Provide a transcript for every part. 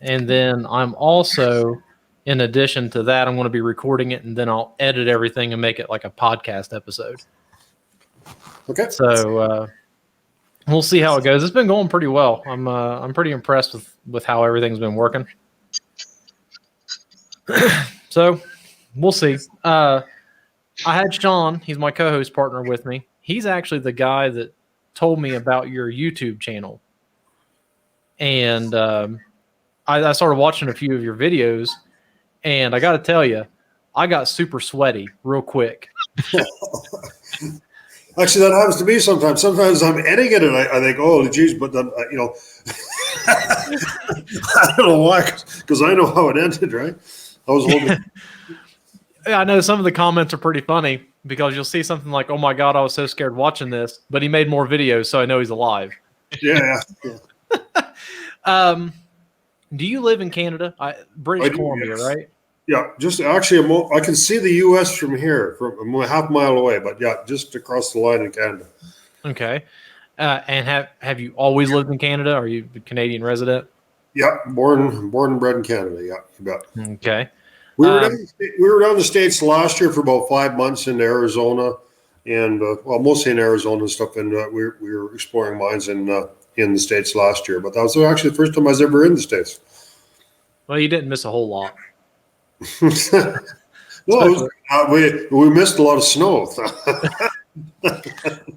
And then I'm also, in addition to that, I'm going to be recording it, and then I'll edit everything and make it like a podcast episode. Okay. So we'll see how it goes. It's been going pretty well. I'm pretty impressed with how everything's been working. So we'll see. I had Sean. He's my co-host partner with me. He's actually the guy that told me about your YouTube channel. And I started watching a few of your videos, and I got to tell you, I got super sweaty real quick. Actually, that happens to me sometimes. Sometimes I'm editing it and I think, oh, geez, but then, I don't know why, because I know how it ended, right? I was holding. I know some of the comments are pretty funny because you'll see something like, oh my God, I was so scared watching this, but he made more videos, so I know he's alive. Yeah. Do you live in Canada? British Columbia, yes. Right? Yeah, just actually, I can see the U.S. from here, from a half mile away, but yeah, just across the line in Canada. Okay. And have you always lived in Canada? Are you a Canadian resident? Yeah, born and bred in Canada. Yeah, you bet. Okay. We were down in the States last year for about 5 months in Arizona, and mostly in Arizona and stuff. And we were exploring mines in the States last year. But that was actually the first time I was ever in the States. Well, you didn't miss a whole lot. No, we missed a lot of snow.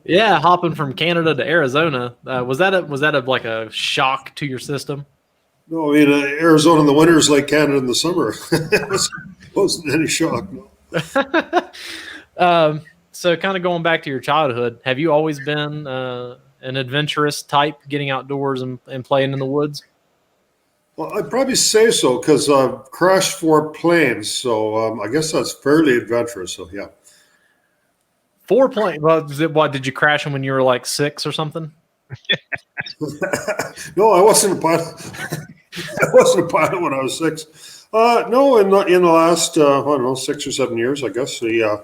Yeah, hopping from Canada to Arizona, was that like a shock to your system? No, I mean Arizona in the winter is like Canada in the summer. It wasn't any shock. No. So, kind of going back to your childhood, have you always been an adventurous type, getting outdoors and playing in the woods? Well, I'd probably say so because I've crashed 4 planes, so I guess that's fairly adventurous. So yeah. 4 planes. Well, what did you crash them when you were like 6 or something? No, I wasn't a pilot. I wasn't a pilot when I was 6. No, in the last I don't know 6 or 7 years, I guess. I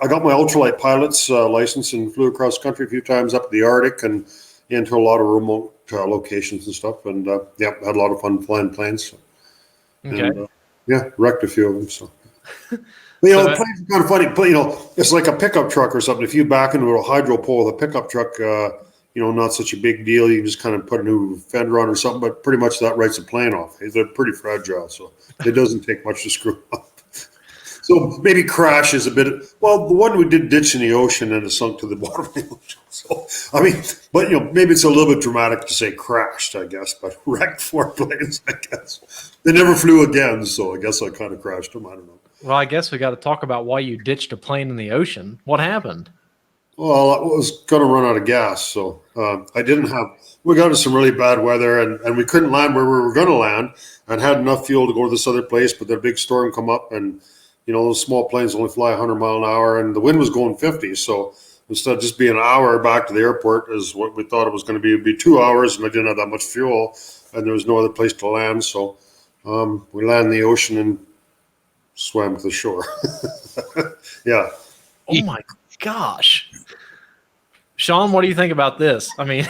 got my ultralight pilot's license and flew across country a few times up the Arctic and into a lot of remote locations and stuff, and had a lot of fun flying planes. So. Okay. And, wrecked a few of them. So. The planes are kind of funny, but it's like a pickup truck or something. If you back into a hydro pole with a pickup truck, not such a big deal. You can just kind of put a new fender on or something, but pretty much that writes a plane off. They're pretty fragile, so it doesn't take much to screw up. So maybe crash is a bit. Well, the one we did ditch in the ocean and it sunk to the bottom of the ocean. So but maybe it's a little bit dramatic to say crashed, I guess. But wrecked 4 planes, I guess. They never flew again, so I guess I kind of crashed them. I don't know. Well, I guess we got to talk about why you ditched a plane in the ocean. What happened? Well, I was going to run out of gas, so I didn't have. We got into some really bad weather, and we couldn't land where we were going to land, and had enough fuel to go to this other place. But then a big storm come up, and those small planes only fly 100 mile an hour, and the wind was going 50. So instead of just being an hour back to the airport, is what we thought it was going to be. It'd be 2 hours, and I didn't have that much fuel, and there was no other place to land. So we landed in the ocean and swam to the shore. Yeah. Oh my gosh. Sean, what do you think about this? I mean,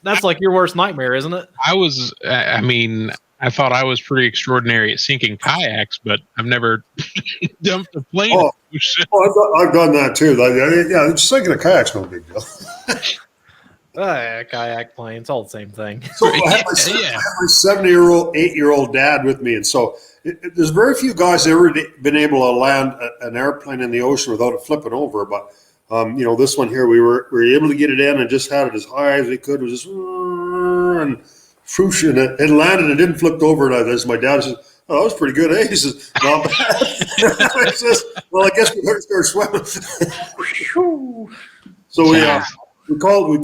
that's like your worst nightmare, isn't it? I thought I was pretty extraordinary at sinking kayaks, but I've never dumped a plane. I've done that too. Just sinking a kayak's no big deal. Kayak plane, it's all the same thing. So I have my 70-year-old, 8-year-old dad with me, and so there's very few guys that ever been able to land an airplane in the ocean without it flipping over. But this one here, we were able to get it in and just had it as high as we could. It was just and swoosh, and it landed and didn't flip over. And my dad says, "Oh, that was pretty good, eh?" He says, "Not bad." I says, "Well, I guess we better start swimming." So we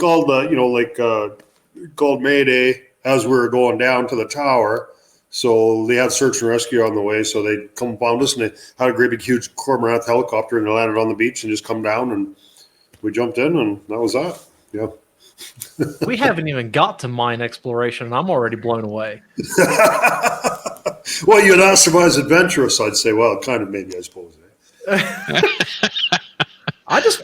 called Mayday as we were going down to the tower. So they had search and rescue on the way. So they come found us, and they had a great big huge Cormorant helicopter, and they landed on the beach and just come down, and we jumped in, and that was that. Yeah. We haven't even got to mine exploration, and I'm already blown away. Well, you'd ask if I was adventurous, I'd say, well, kind of maybe, I suppose. I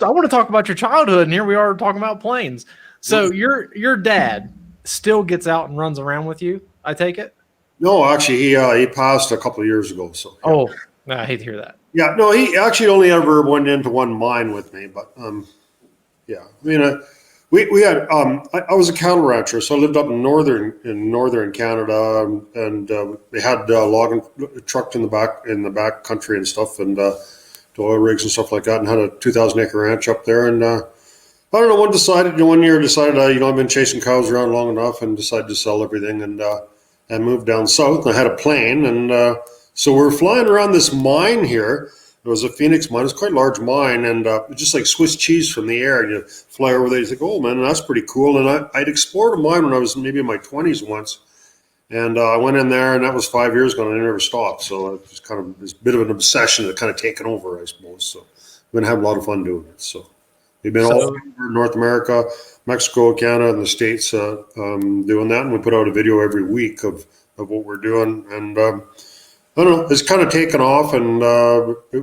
want to talk about your childhood, and here we are talking about planes. So your dad still gets out and runs around with you, I take it? No, actually, he passed a couple of years ago. So yeah. Oh, I hate to hear that. Yeah, no, he actually only ever went into one mine with me, but yeah, I mean, we had I was a cattle rancher, so I lived up in northern Canada, and they had logging trucked in the back country and stuff, and to oil rigs and stuff like that, and had a 2,000-acre ranch up there, and I don't know, one year decided I've been chasing cows around long enough, and decided to sell everything and moved down south. And I had a plane, and so we're flying around this mine here. It was a Phoenix mine. It's quite a large mine, and just like Swiss cheese from the air. You fly over there, you think, oh man, that's pretty cool. And I'd explored a mine when I was maybe in my 20s once, and I went in there, and that was 5 years ago, and I never stopped. So it was kind of this bit of an obsession that kind of taken over, I suppose. So we've been having a lot of fun doing it. So we've been all over North America, Mexico, Canada, and the States doing that, and we put out a video every week of what we're doing, and I don't know, it's kind of taken off, and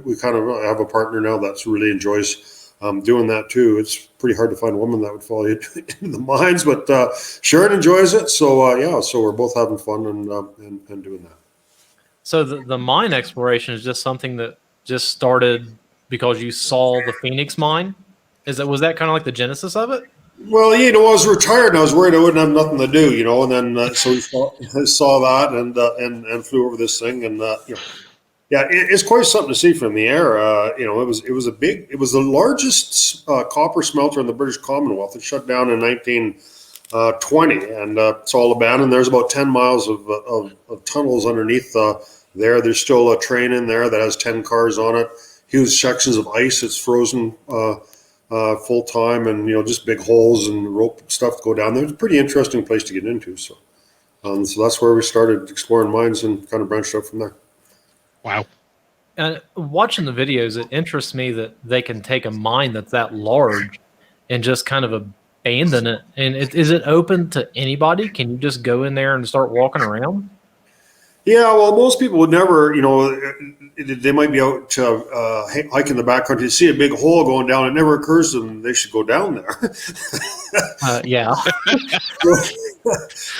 we kind of have a partner now that really enjoys doing that too. It's pretty hard to find a woman that would fall into the mines, but Sharon enjoys it. So yeah, so we're both having fun and doing that. So the mine exploration is just something that just started because you saw the Phoenix mine? Was that kind of like the genesis of it? Well, I was retired, and I was worried I wouldn't have nothing to do, and then so I saw that and flew over this thing, and yeah, it's quite something to see from the air. It was the largest copper smelter in the British Commonwealth. It shut down in 1920, and it's all abandoned. There's about 10 miles of tunnels underneath there. There's still a train in there that has 10 cars on it. Huge sections of ice. It's frozen full time, and just big holes and rope stuff to go down there. It's a pretty interesting place to get into. So that's where we started exploring mines and kind of branched out from there. Wow. And watching the videos, it interests me that they can take a mine that's that large and just kind of abandon it. And is it open to anybody? Can you just go in there and start walking around? Yeah, well, most people would never, they might be out hiking the backcountry to see a big hole going down. It never occurs to them they should go down there. Yeah.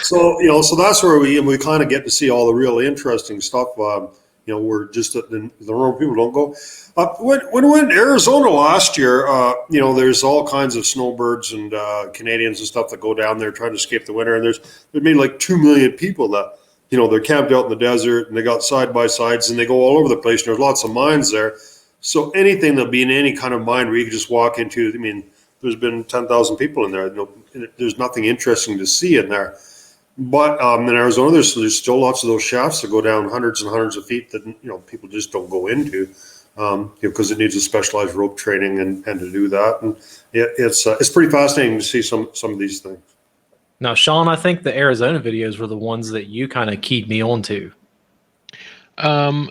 So that's where we kind of get to see all the real interesting stuff. We're just the normal people don't go. When we went to Arizona last year, there's all kinds of snowbirds and Canadians and stuff that go down there trying to escape the winter. And there's maybe like 2 million people that, they're camped out in the desert, and they got side-by-sides, and they go all over the place. And there's lots of mines there. So anything that'll be in any kind of mine where you can just walk into, there's been 10,000 people in there. There's nothing interesting to see in there. But in Arizona, there's still lots of those shafts that go down hundreds and hundreds of feet that people just don't go into because it needs a specialized rope training and to do that. And it's pretty fascinating to see some of these things. Now, Sean, I think the Arizona videos were the ones that you kind of keyed me on to. I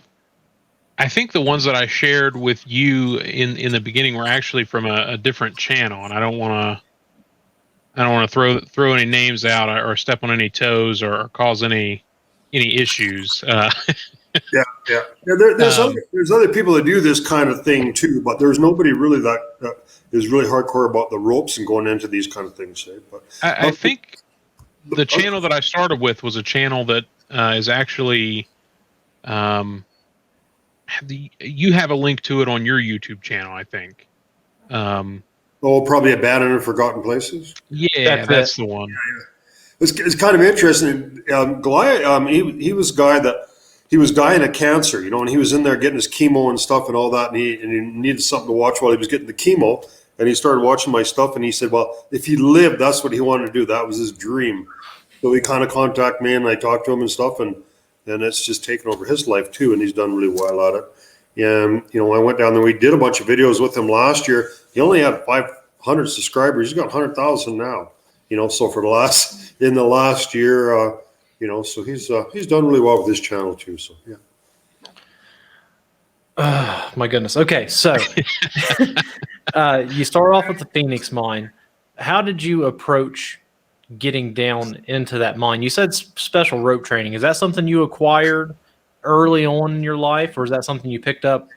think the ones that I shared with you in the beginning were actually from a different channel, and I don't want to throw any names out or step on any toes or cause any issues. Yeah. There's other people that do this kind of thing too, but there's nobody really that is really hardcore about the ropes and going into these kind of things. But I think the channel that I started with was a channel that is actually you have a link to it on your YouTube channel, I think. Probably Abandoned and Forgotten Places. Yeah, that's the one. It's kind of interesting. Goliath, he was a guy that. He was dying of cancer, and he was in there getting his chemo and stuff and all that, and he needed something to watch while he was getting the chemo, and he started watching my stuff, and he said, well, if he lived, that's what he wanted to do. That was his dream. So he kind of contacted me, and I talked to him and stuff, and it's just taken over his life too, and he's done really well at it. And, I went down there, we did a bunch of videos with him last year. He only had 500 subscribers. He's got 100,000 now, so for in the last year, so he's done really well with his channel too. So yeah. My goodness. Okay, so you start off with the Phoenix mine. How did you approach getting down into that mine? You said special rope training. Is that something you acquired early on in your life, or is that something you picked up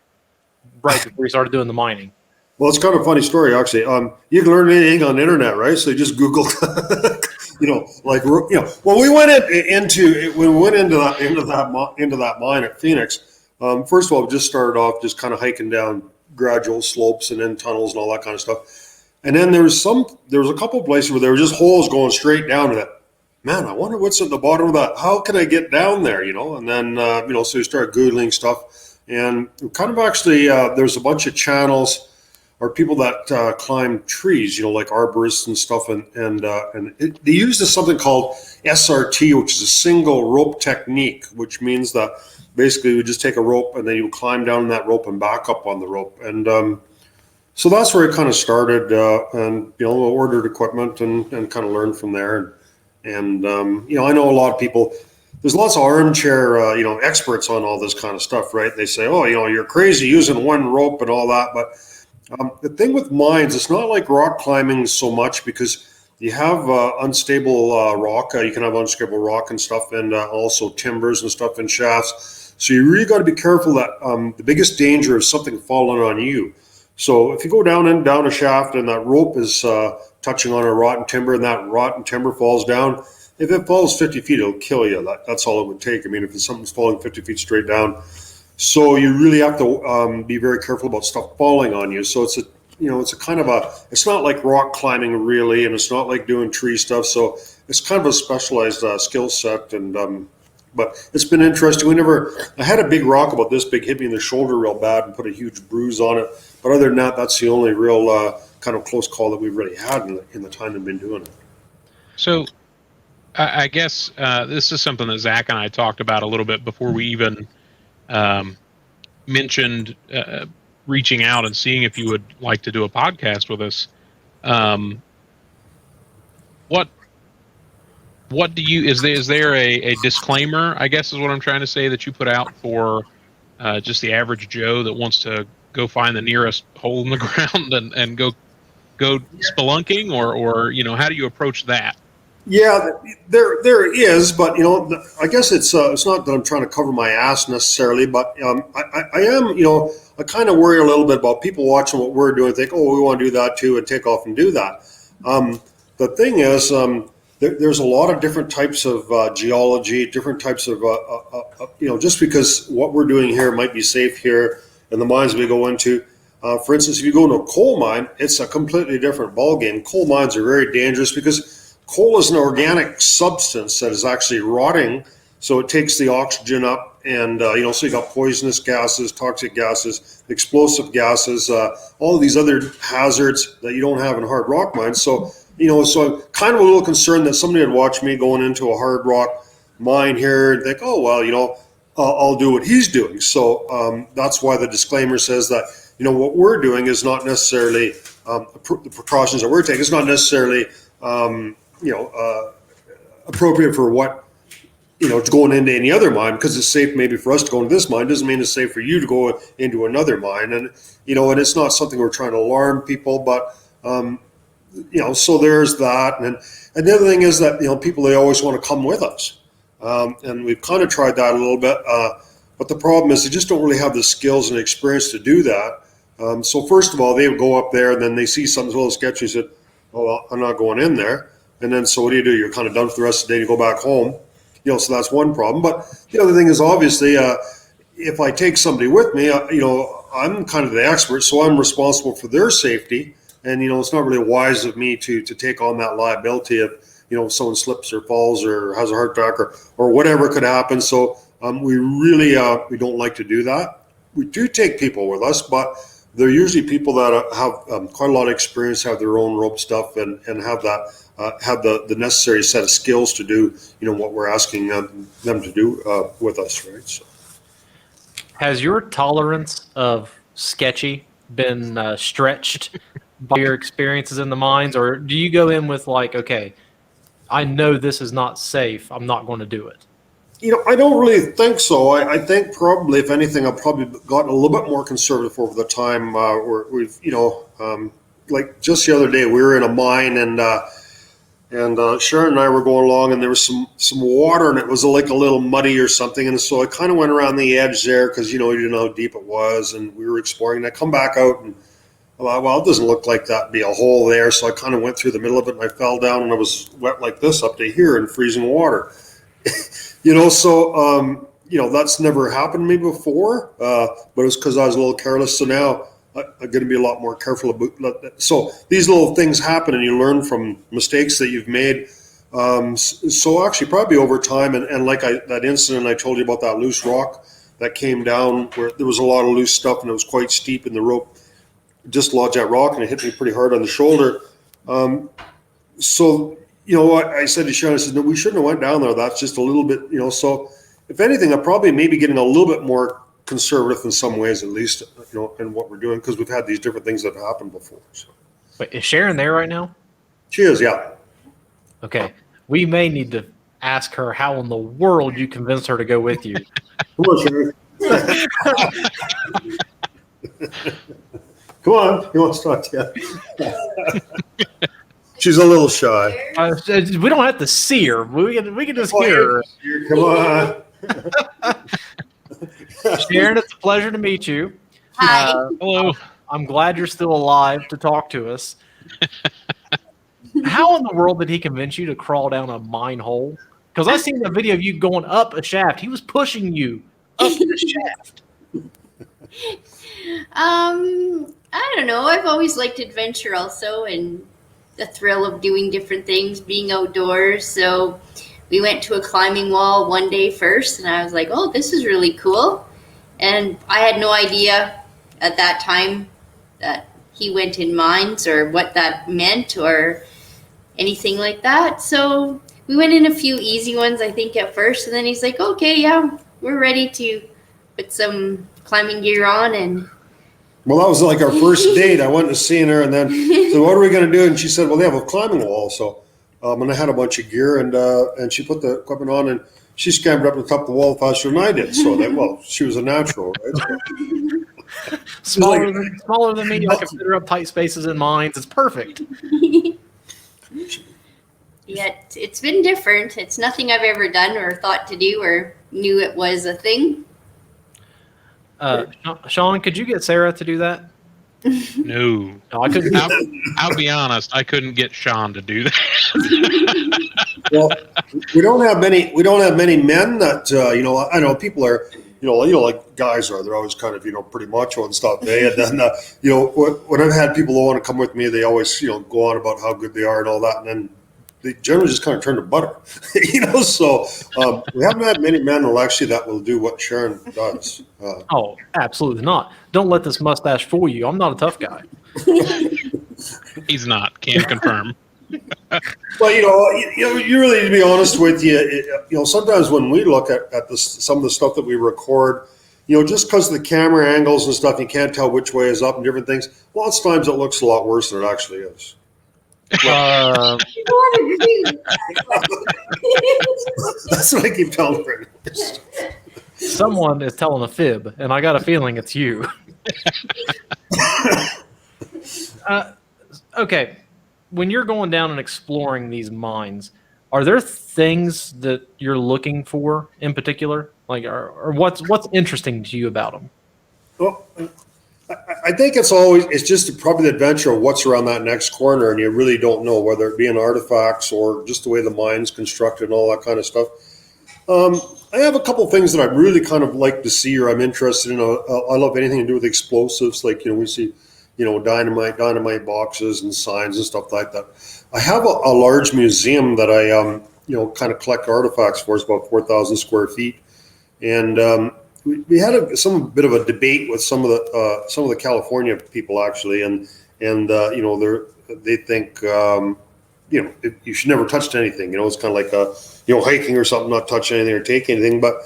right before you started doing the mining? Well, it's kind of a funny story, actually. You can learn anything on the internet, right? So you just Google, when we went into that mine at Phoenix. First of all, we just started off just kind of hiking down gradual slopes and then tunnels and all that kind of stuff. And then there was a couple of places where there were just holes going straight down to that. Man, I wonder what's at the bottom of that. How can I get down there? And then so we started Googling stuff, and kind of actually there's a bunch of channels or people that climb trees, like arborists and stuff, and they use something called SRT, which is a single rope technique, which means that basically you just take a rope and then you climb down that rope and back up on the rope, and so that's where it kind of started, and ordered equipment and kind of learned from there, and I know a lot of people. There's lots of armchair, experts on all this kind of stuff, right? They say, oh, you're crazy using one rope and all that, but the thing with mines, it's not like rock climbing so much, because you have unstable rock. You can have unstable rock and stuff, and also timbers and stuff in shafts. So you really got to be careful that the biggest danger is something falling on you. So if you go down a shaft and that rope is touching on a rotten timber and that rotten timber falls down, if it falls 50 feet, it'll kill you. That's all it would take. I mean, if something's falling 50 feet straight down. So you really have to be very careful about stuff falling on you. So it's it's not like rock climbing really, and it's not like doing tree stuff. So it's kind of a specialized skill set. And but it's been interesting. I had a big rock about this big hit me in the shoulder real bad and put a huge bruise on it. But other than that, that's the only real kind of close call that we've really had in the time we've been doing it. So I guess this is something that Zach and I talked about a little bit before we even mentioned reaching out and seeing if you would like to do a podcast with us. What do you, is there a disclaimer, I guess is what I'm trying to say, that you put out for just the average Joe that wants to go find the nearest hole in the ground and go spelunking, or how do you approach that? Yeah, there is, but I guess it's not that I'm trying to cover my ass necessarily, but I am, I kind of worry a little bit about people watching what we're doing, think, oh, we want to do that too, and take off and do that. The thing is, there's a lot of different types of geology, different types of, just because what we're doing here might be safe here, and the mines we go into. For instance, if you go into a coal mine, it's a completely different ballgame. Coal mines are very dangerous because coal is an organic substance that is actually rotting, so it takes the oxygen up, and so you got poisonous gases, toxic gases, explosive gases, all of these other hazards that you don't have in hard rock mines. So so I'm kind of a little concerned that somebody would watch me going into a hard rock mine here and think, oh well, I'll do what he's doing. So that's why the disclaimer says that what we're doing is not necessarily the precautions that we're taking. It's not necessarily appropriate for what, going into any other mine, because it's safe maybe for us to go into this mine doesn't mean it's safe for you to go into another mine. And, and it's not something we're trying to alarm people, but, so there's that. And the other thing is that, people, they always want to come with us. And we've kind of tried that a little bit. But the problem is they just don't really have the skills and experience to do that. So first of all, they would go up there and then they see something a little sketchy and said, oh, well, I'm not going in there. And then, so what do? You're kind of done for the rest of the day. You go back home, so that's one problem. But the other thing is, obviously, if I take somebody with me, I'm kind of the expert, so I'm responsible for their safety. And, it's not really wise of me to take on that liability if, someone slips or falls or has a heart attack or whatever could happen. So we really, we don't like to do that. We do take people with us, but they're usually people that have quite a lot of experience, have their own rope stuff, and have that have the necessary set of skills to do what we're asking them to do with us, right? So, has your tolerance of sketchy been stretched by your experiences in the mines, or do you go in with like, okay, I know this is not safe, I'm not going to do it? I don't really think so. I think probably, if anything, I've probably gotten a little bit more conservative over the time. Where we've, like just the other day, we were in a mine, and Sharon and I were going along, and there was some water, and it was like a little muddy or something, and so I kind of went around the edge there because we didn't know how deep it was, and we were exploring. And I come back out, and well, it doesn't look like that'd be a hole there. So I kind of went through the middle of it and I fell down and I was wet like this up to here in freezing water. So, that's never happened to me before, but it's because I was a little careless. So now I'm going to be a lot more careful about that. So these little things happen and you learn from mistakes that you've made. So actually probably over time, and like that incident I told you about, that loose rock that came down where there was a lot of loose stuff and it was quite steep, and the rope just lodged that rock and it hit me pretty hard on the shoulder. So I said to Sharon, I said, no, we shouldn't have went down there. That's just a little bit, so if anything, I'm probably maybe getting a little bit more conservative in some ways, at least, in what we're doing, because we've had these different things that have happened before. So. Wait, is Sharon there right now? She is, yeah. Okay. We may need to ask her how in the world you convinced her to go with you. Come on, Sharon. Come on. He wants to talk to you. She's a little shy. We don't have to see her. We can just hear her. Come on. Sharon, it's a pleasure to meet you. Hi. Hello. I'm glad you're still alive to talk to us. How in the world did he convince you to crawl down a mine hole? Because I seen the video of you going up a shaft. He was pushing you up the shaft. I don't know. I've always liked adventure also, and the thrill of doing different things, being outdoors. So we went to a climbing wall one day first, and I was like, oh, this is really cool. And I had no idea at that time that he went in mines or what that meant or anything like that. So we went in a few easy ones, I think, at first. And then he's like, okay, yeah, we're ready to put some climbing gear on. And well, that was like our first date. I went to seeing her, and then so what are we going to do? And she said, well, they have a climbing wall. So and I had a bunch of gear, and she put the equipment on, and she scampered up to the top of the wall faster than I did. So she was a natural, right? Smaller than me. I can fit her up tight spaces in mines. It's perfect. Yeah, it's been different. It's nothing I've ever done or thought to do or knew it was a thing. Sean, could you get Sarah to do that? No, I couldn't. I'll be honest. I couldn't get Sean to do that. Well, we don't have many men that I know people are like guys are. They're always kind of pretty macho and stuff. And then when I've had people that want to come with me, they always go on about how good they are and all that, and then they generally just kind of turn to butter. So we haven't had many men that will do what Sharon does. Oh, absolutely not. Don't let this mustache fool you. I'm not a tough guy. He's not. Can confirm. But you really, to be honest with you, sometimes when we look at some of the stuff that we record, just because of the camera angles and stuff, you can't tell which way is up and different things. Lots of times it looks a lot worse than it actually is. That's what I keep telling her. Someone is telling a fib, and I got a feeling it's you. Okay. When you're going down and exploring these mines, are there things that you're looking for in particular? Like, or what's interesting to you about them? Well, I think it's just probably the adventure of what's around that next corner, and you really don't know whether it be in artifacts or just the way the mine's constructed and all that kind of stuff. I have a couple of things that I really kind of like to see or I'm interested in. I love anything to do with explosives, like we see. Dynamite boxes and signs and stuff like that. I have a large museum that I, kind of collect artifacts for. It's about 4,000 square feet. And we had a bit of a debate with some of the California people actually. And they think, you should never touch anything. It's kind of like, hiking or something, not touch anything or take anything. But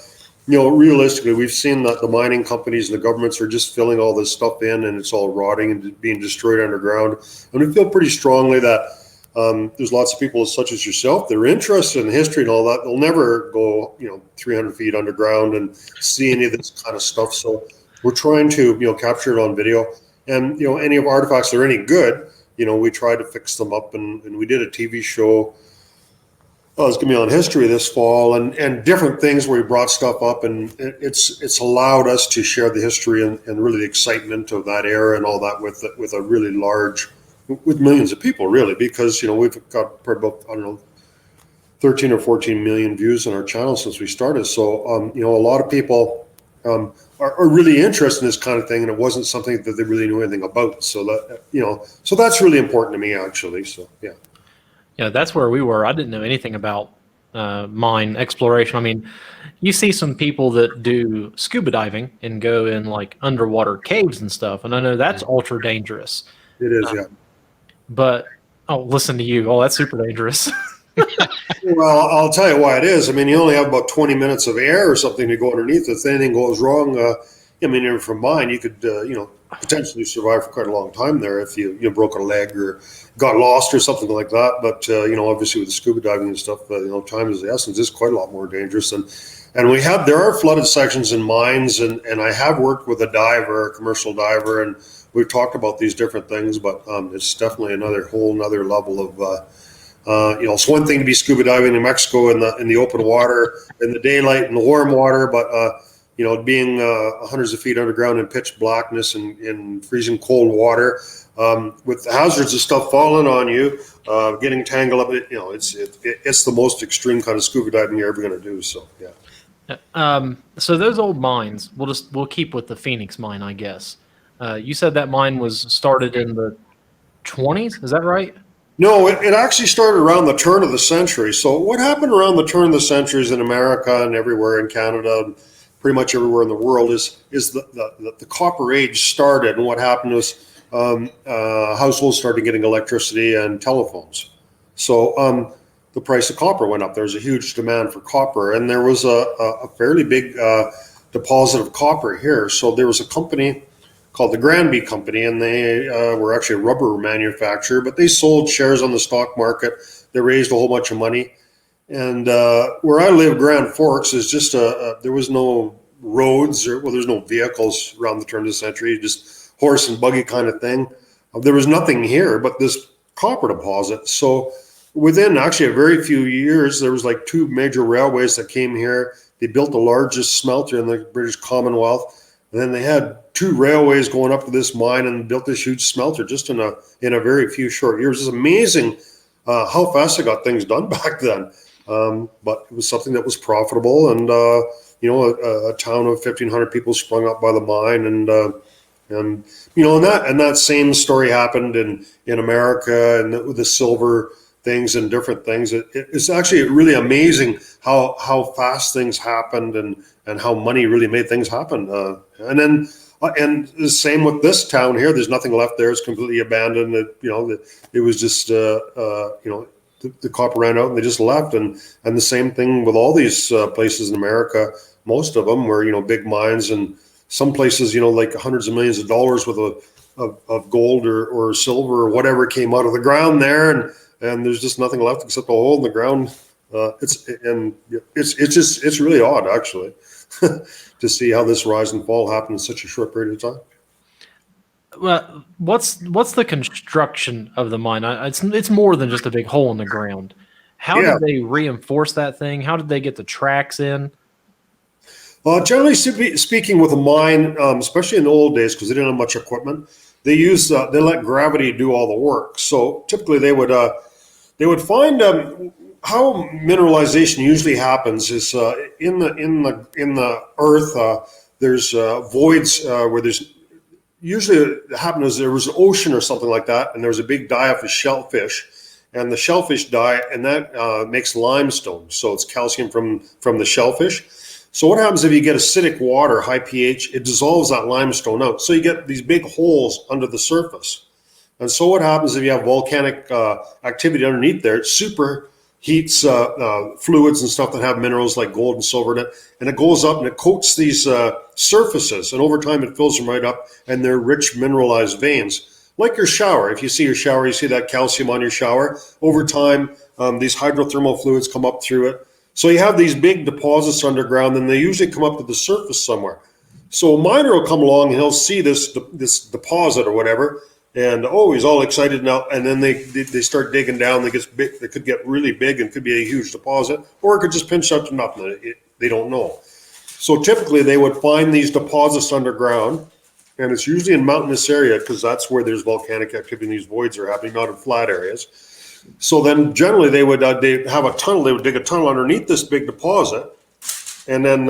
realistically, we've seen that the mining companies and the governments are just filling all this stuff in, and it's all rotting and being destroyed underground. And we feel pretty strongly that there's lots of people such as yourself that are interested in history and all that. They'll never go, 300 feet underground and see any of this kind of stuff. So we're trying to, capture it on video. And, any of artifacts that are any good, we try to fix them up. And we did a TV show Well, it's going to be on history this fall, and different things where we brought stuff up, and it's allowed us to share the history and really the excitement of that era and all that with a really large, with millions of people, really, because we've got probably about, I don't know, 13 or 14 million views on our channel since we started. So a lot of people are really interested in this kind of thing, and it wasn't something that they really knew anything about. So that so that's really important to me, actually. So yeah. Yeah, that's where we were. I didn't know anything about mine exploration. I mean, you see some people that do scuba diving and go in like underwater caves and stuff, and I know that's ultra dangerous. It is, yeah. But listen to you. Oh, that's super dangerous. Well, I'll tell you why it is. I mean, you only have about 20 minutes of air or something to go underneath. If anything goes wrong, even from mine, you could, potentially survive for quite a long time there if you broke a leg or got lost or something like that. But, obviously with the scuba diving and stuff, time is the essence. It's quite a lot more dangerous. And there are flooded sections in mines, and I have worked with a commercial diver, and we've talked about these different things, but it's definitely another level of, it's one thing to be scuba diving in Mexico in the open water, in the daylight, in the warm water, but being hundreds of feet underground in pitch blackness and in freezing cold water, with the hazards of stuff falling on you, getting tangled up, it's the most extreme kind of scuba diving you're ever going to do. So yeah. So those old mines, we'll keep with the Phoenix mine, I guess. You said that mine was started in the 20s. Is that right? No, it actually started around the turn of the century. So what happened around the turn of the centuries in America and everywhere in Canada and pretty much everywhere in the world is the copper age started, and what happened was households started getting electricity and telephones. So the price of copper went up. There was a huge demand for copper, and there was a fairly big deposit of copper here. So there was a company called the Granby Company, and they were actually a rubber manufacturer, but they sold shares on the stock market. They raised a whole bunch of money. And where I live, Grand Forks, is just there was no roads, there's no vehicles around the turn of the century, just horse and buggy kind of thing. There was nothing here but this copper deposit. So within actually a very few years, there was like 2 major railways that came here. They built the largest smelter in the British Commonwealth. And then they had 2 railways going up to this mine and built this huge smelter just in a very few short years. It's amazing how fast they got things done back then. But it was something that was profitable, and a town of 1,500 people sprung up by the mine, and that same story happened in America, and with the silver things and different things. It's actually really amazing how fast things happened and how money really made things happen. And the same with this town here. There's nothing left there. It's completely abandoned. It was just the copper ran out and they just left. And the same thing with all these places in America. Most of them were big mines, and some places like hundreds of millions of dollars worth of gold or silver or whatever came out of the ground there, and there's just nothing left except a hole in the ground. It's really odd, actually, to see how this rise and fall happened in such a short period of time. Well, what's the construction of the mine? It's more than just a big hole in the ground. How did they reinforce that thing? How did they get the tracks in? Generally speaking, with a mine, especially in the old days, because they didn't have much equipment, they let gravity do all the work. So typically, they would find how mineralization usually happens is in the earth. There's voids where there's usually it happened as there was an ocean or something like that, and there was a big die off of shellfish, and the shellfish die, and that makes limestone. So it's calcium from the shellfish. So what happens if you get acidic water, high pH, it dissolves that limestone out. So you get these big holes under the surface. And so what happens if you have volcanic activity underneath there? It superheats fluids and stuff that have minerals like gold and silver in it. And it goes up and it coats these surfaces. And over time it fills them right up, and they're rich mineralized veins. Like your shower. If you see your shower, you see that calcium on your shower. Over time, these hydrothermal fluids come up through it. So you have these big deposits underground, and they usually come up to the surface somewhere. So a miner will come along and he'll see this deposit or whatever, And he's all excited now. And then they start digging down. They get big. They could get really big and could be a huge deposit, or it could just pinch up to nothing. They don't know. So typically they would find these deposits underground, and it's usually in mountainous area because that's where there's volcanic activity and these voids are happening, not in flat areas. So then generally they would they have a tunnel. They would dig a tunnel underneath this big deposit, and then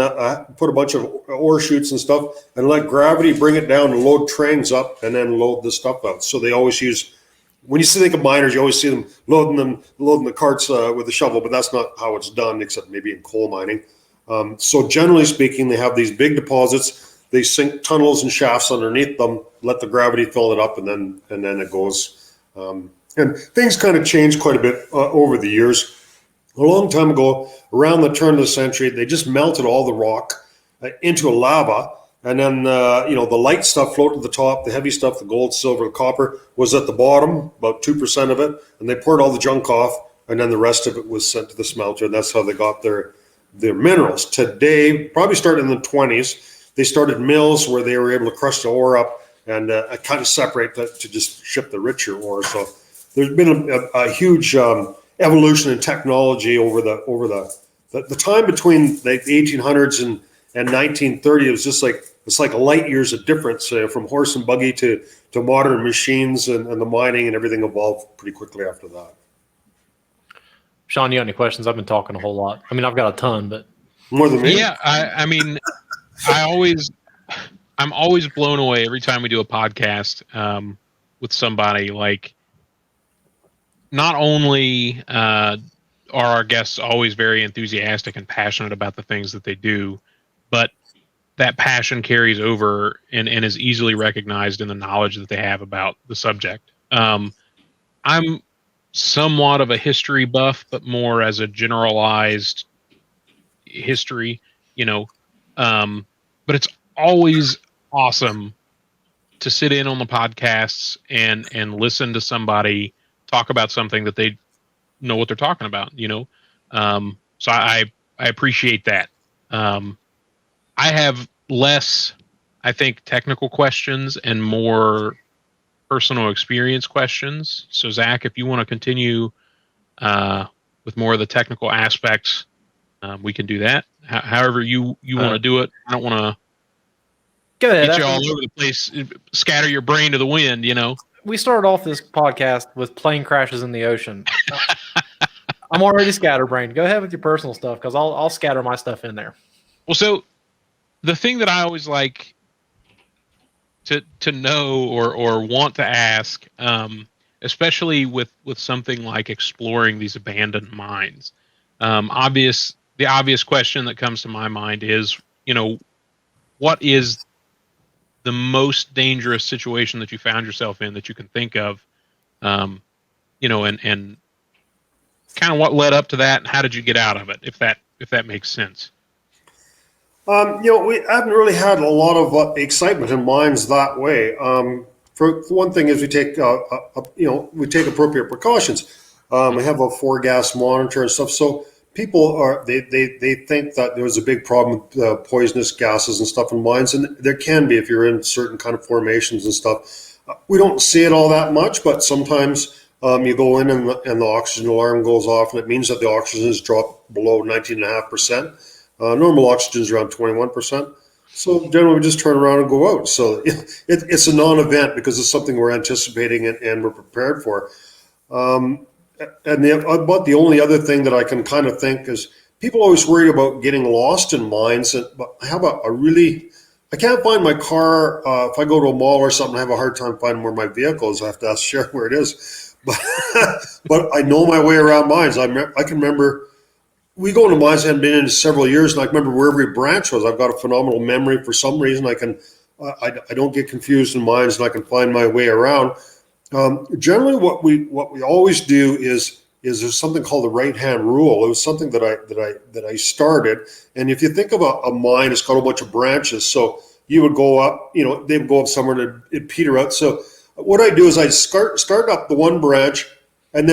put a bunch of ore chutes and stuff, and let gravity bring it down and load trains up, and then load the stuff out. So they always use, when you think of miners, you always see them loading the carts with a shovel, but that's not how it's done, except maybe in coal mining. So generally speaking, they have these big deposits. They sink tunnels and shafts underneath them, let the gravity fill it up, and then it goes. And things kind of changed quite a bit over the years. A long time ago, around the turn of the century, they just melted all the rock into a lava, and then the light stuff floated to the top. The heavy stuff, the gold, silver, the copper, was at the bottom, about 2% of it, and they poured all the junk off, and then the rest of it was sent to the smelter. And that's how they got their minerals. Today, probably started in the 20s, they started mills where they were able to crush the ore up and kind of separate that to just ship the richer ore. So there's been a huge evolution in technology over the time between the 1800s and 1930. It was just it's like light years of difference from horse and buggy to modern machines, and the mining and everything evolved pretty quickly after that. Sean, you got any questions? I've been talking a whole lot. I mean, I've got a ton, but more than me. Yeah, I mean, I'm always blown away every time we do a podcast with somebody. Like, not only are our guests always very enthusiastic and passionate about the things that they do, but that passion carries over and is easily recognized in the knowledge that they have about the subject. I'm somewhat of a history buff, but more as a generalized history, but it's always awesome to sit in on the podcasts and listen to somebody talk about something that they know what they're talking about, so I appreciate that. I have less, I think, technical questions and more personal experience questions. So Zach, if you want to continue with more of the technical aspects, we can do that. However you want to do it. I don't want to get you all over the place, scatter your brain to the wind, We started off this podcast with plane crashes in the ocean. I'm already scatterbrained. Go ahead with your personal stuff, because I'll scatter my stuff in there. Well, so the thing that I always like to know or want to ask, especially with something like exploring these abandoned mines, the obvious question that comes to my mind is, what is the most dangerous situation that you found yourself in that you can think of, and kind of what led up to that, and how did you get out of it, if that makes sense? We haven't really had a lot of excitement in mines that way. For one thing, is we take appropriate precautions. We have a 4-gas monitor and stuff. So people they think that there was a big problem with poisonous gases and stuff in mines, and there can be if you're in certain kind of formations and stuff. We don't see it all that much, but sometimes you go in and the oxygen alarm goes off, and it means that the oxygen has dropped below 19.5%. Normal oxygen is around 21%. So generally we just turn around and go out. So it's a non-event because it's something we're anticipating and we're prepared for. And the only other thing that I can kind of think is people always worry about getting lost in mines. But I have I can't find my car. If I go to a mall or something, I have a hard time finding where my vehicle is. I have to ask Sharon where it is. But I know my way around mines. I can remember. We go into mines I haven't been in several years, and I can remember where every branch was. I've got a phenomenal memory. For some reason, I don't get confused in mines, and I can find my way around. Generally, what we always do is there's something called the right-hand rule. It was something that I started, and if you think of a mine, it's got a bunch of branches. So you would go up, they would go up somewhere and it'd peter out. So what I do is I start up the one branch, and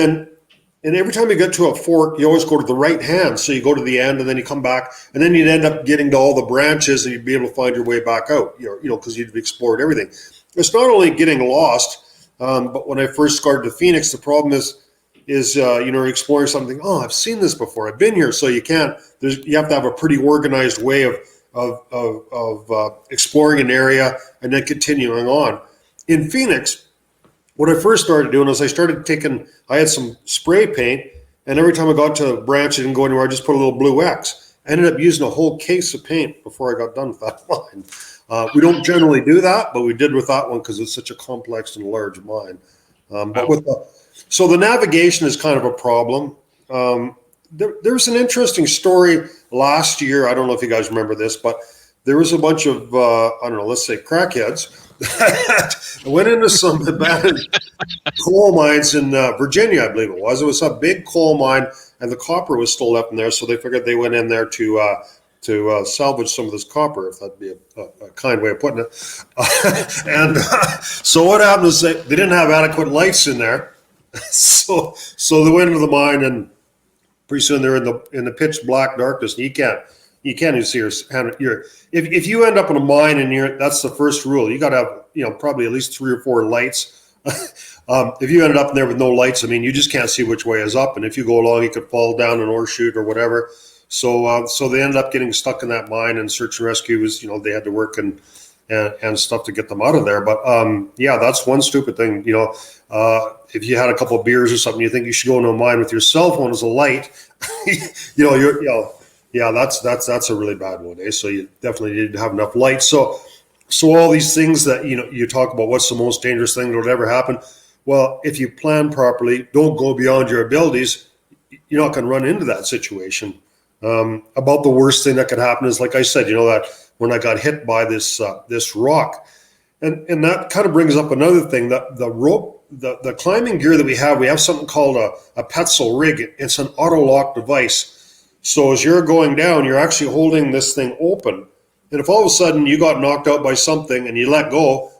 every time you get to a fork, you always go to the right hand. So you go to the end, and then you come back, and then you'd end up getting to all the branches, and you'd be able to find your way back out, because you've explored everything. It's not only getting lost. But when I first started to Phoenix, the problem is exploring something. Oh, I've seen this before. I've been here. So you can't. You have to have a pretty organized way of exploring an area and then continuing on. In Phoenix, what I first started doing is I had some spray paint, and every time I got to a branch, it didn't go anywhere. I just put a little blue X. I ended up using a whole case of paint before I got done with that mine. We don't generally do that, but we did with that one because it's such a complex and large mine. So the navigation is kind of a problem. There was an interesting story last year. I don't know if you guys remember this, but there was a bunch of, let's say crackheads that went into some abandoned coal mines in Virginia, I believe it was. It was a big coal mine, and the copper was still left in there, so they figured they went in there to salvage some of this copper, if that'd be a kind way of putting it. So what happened is they didn't have adequate lights in there. So they went into the mine, and pretty soon they're in the pitch black darkness, and you can't even see if you end up in a mine and that's the first rule. You got to have probably at least 3 or 4 lights. If you ended up in there with no lights, you just can't see which way is up, and if you go along, you could fall down an ore chute or whatever. So they ended up getting stuck in that mine, and search and rescue was they had to work and stuff to get them out of there. But that's one stupid thing. If you had a couple of beers or something, you think you should go into a mine with your cell phone as a light. That's a really bad one. So you definitely didn't have enough light. So all these things that you talk about, what's the most dangerous thing that would ever happen? Well, if you plan properly, don't go beyond your abilities, you're not going to run into that situation. About the worst thing that could happen is, like I said, that when I got hit by this rock, and that kind of brings up another thing, that the rope, the climbing gear that we have something called a Petzl rig. It's an auto lock device. So as you're going down, you're actually holding this thing open, and if all of a sudden you got knocked out by something and you let go,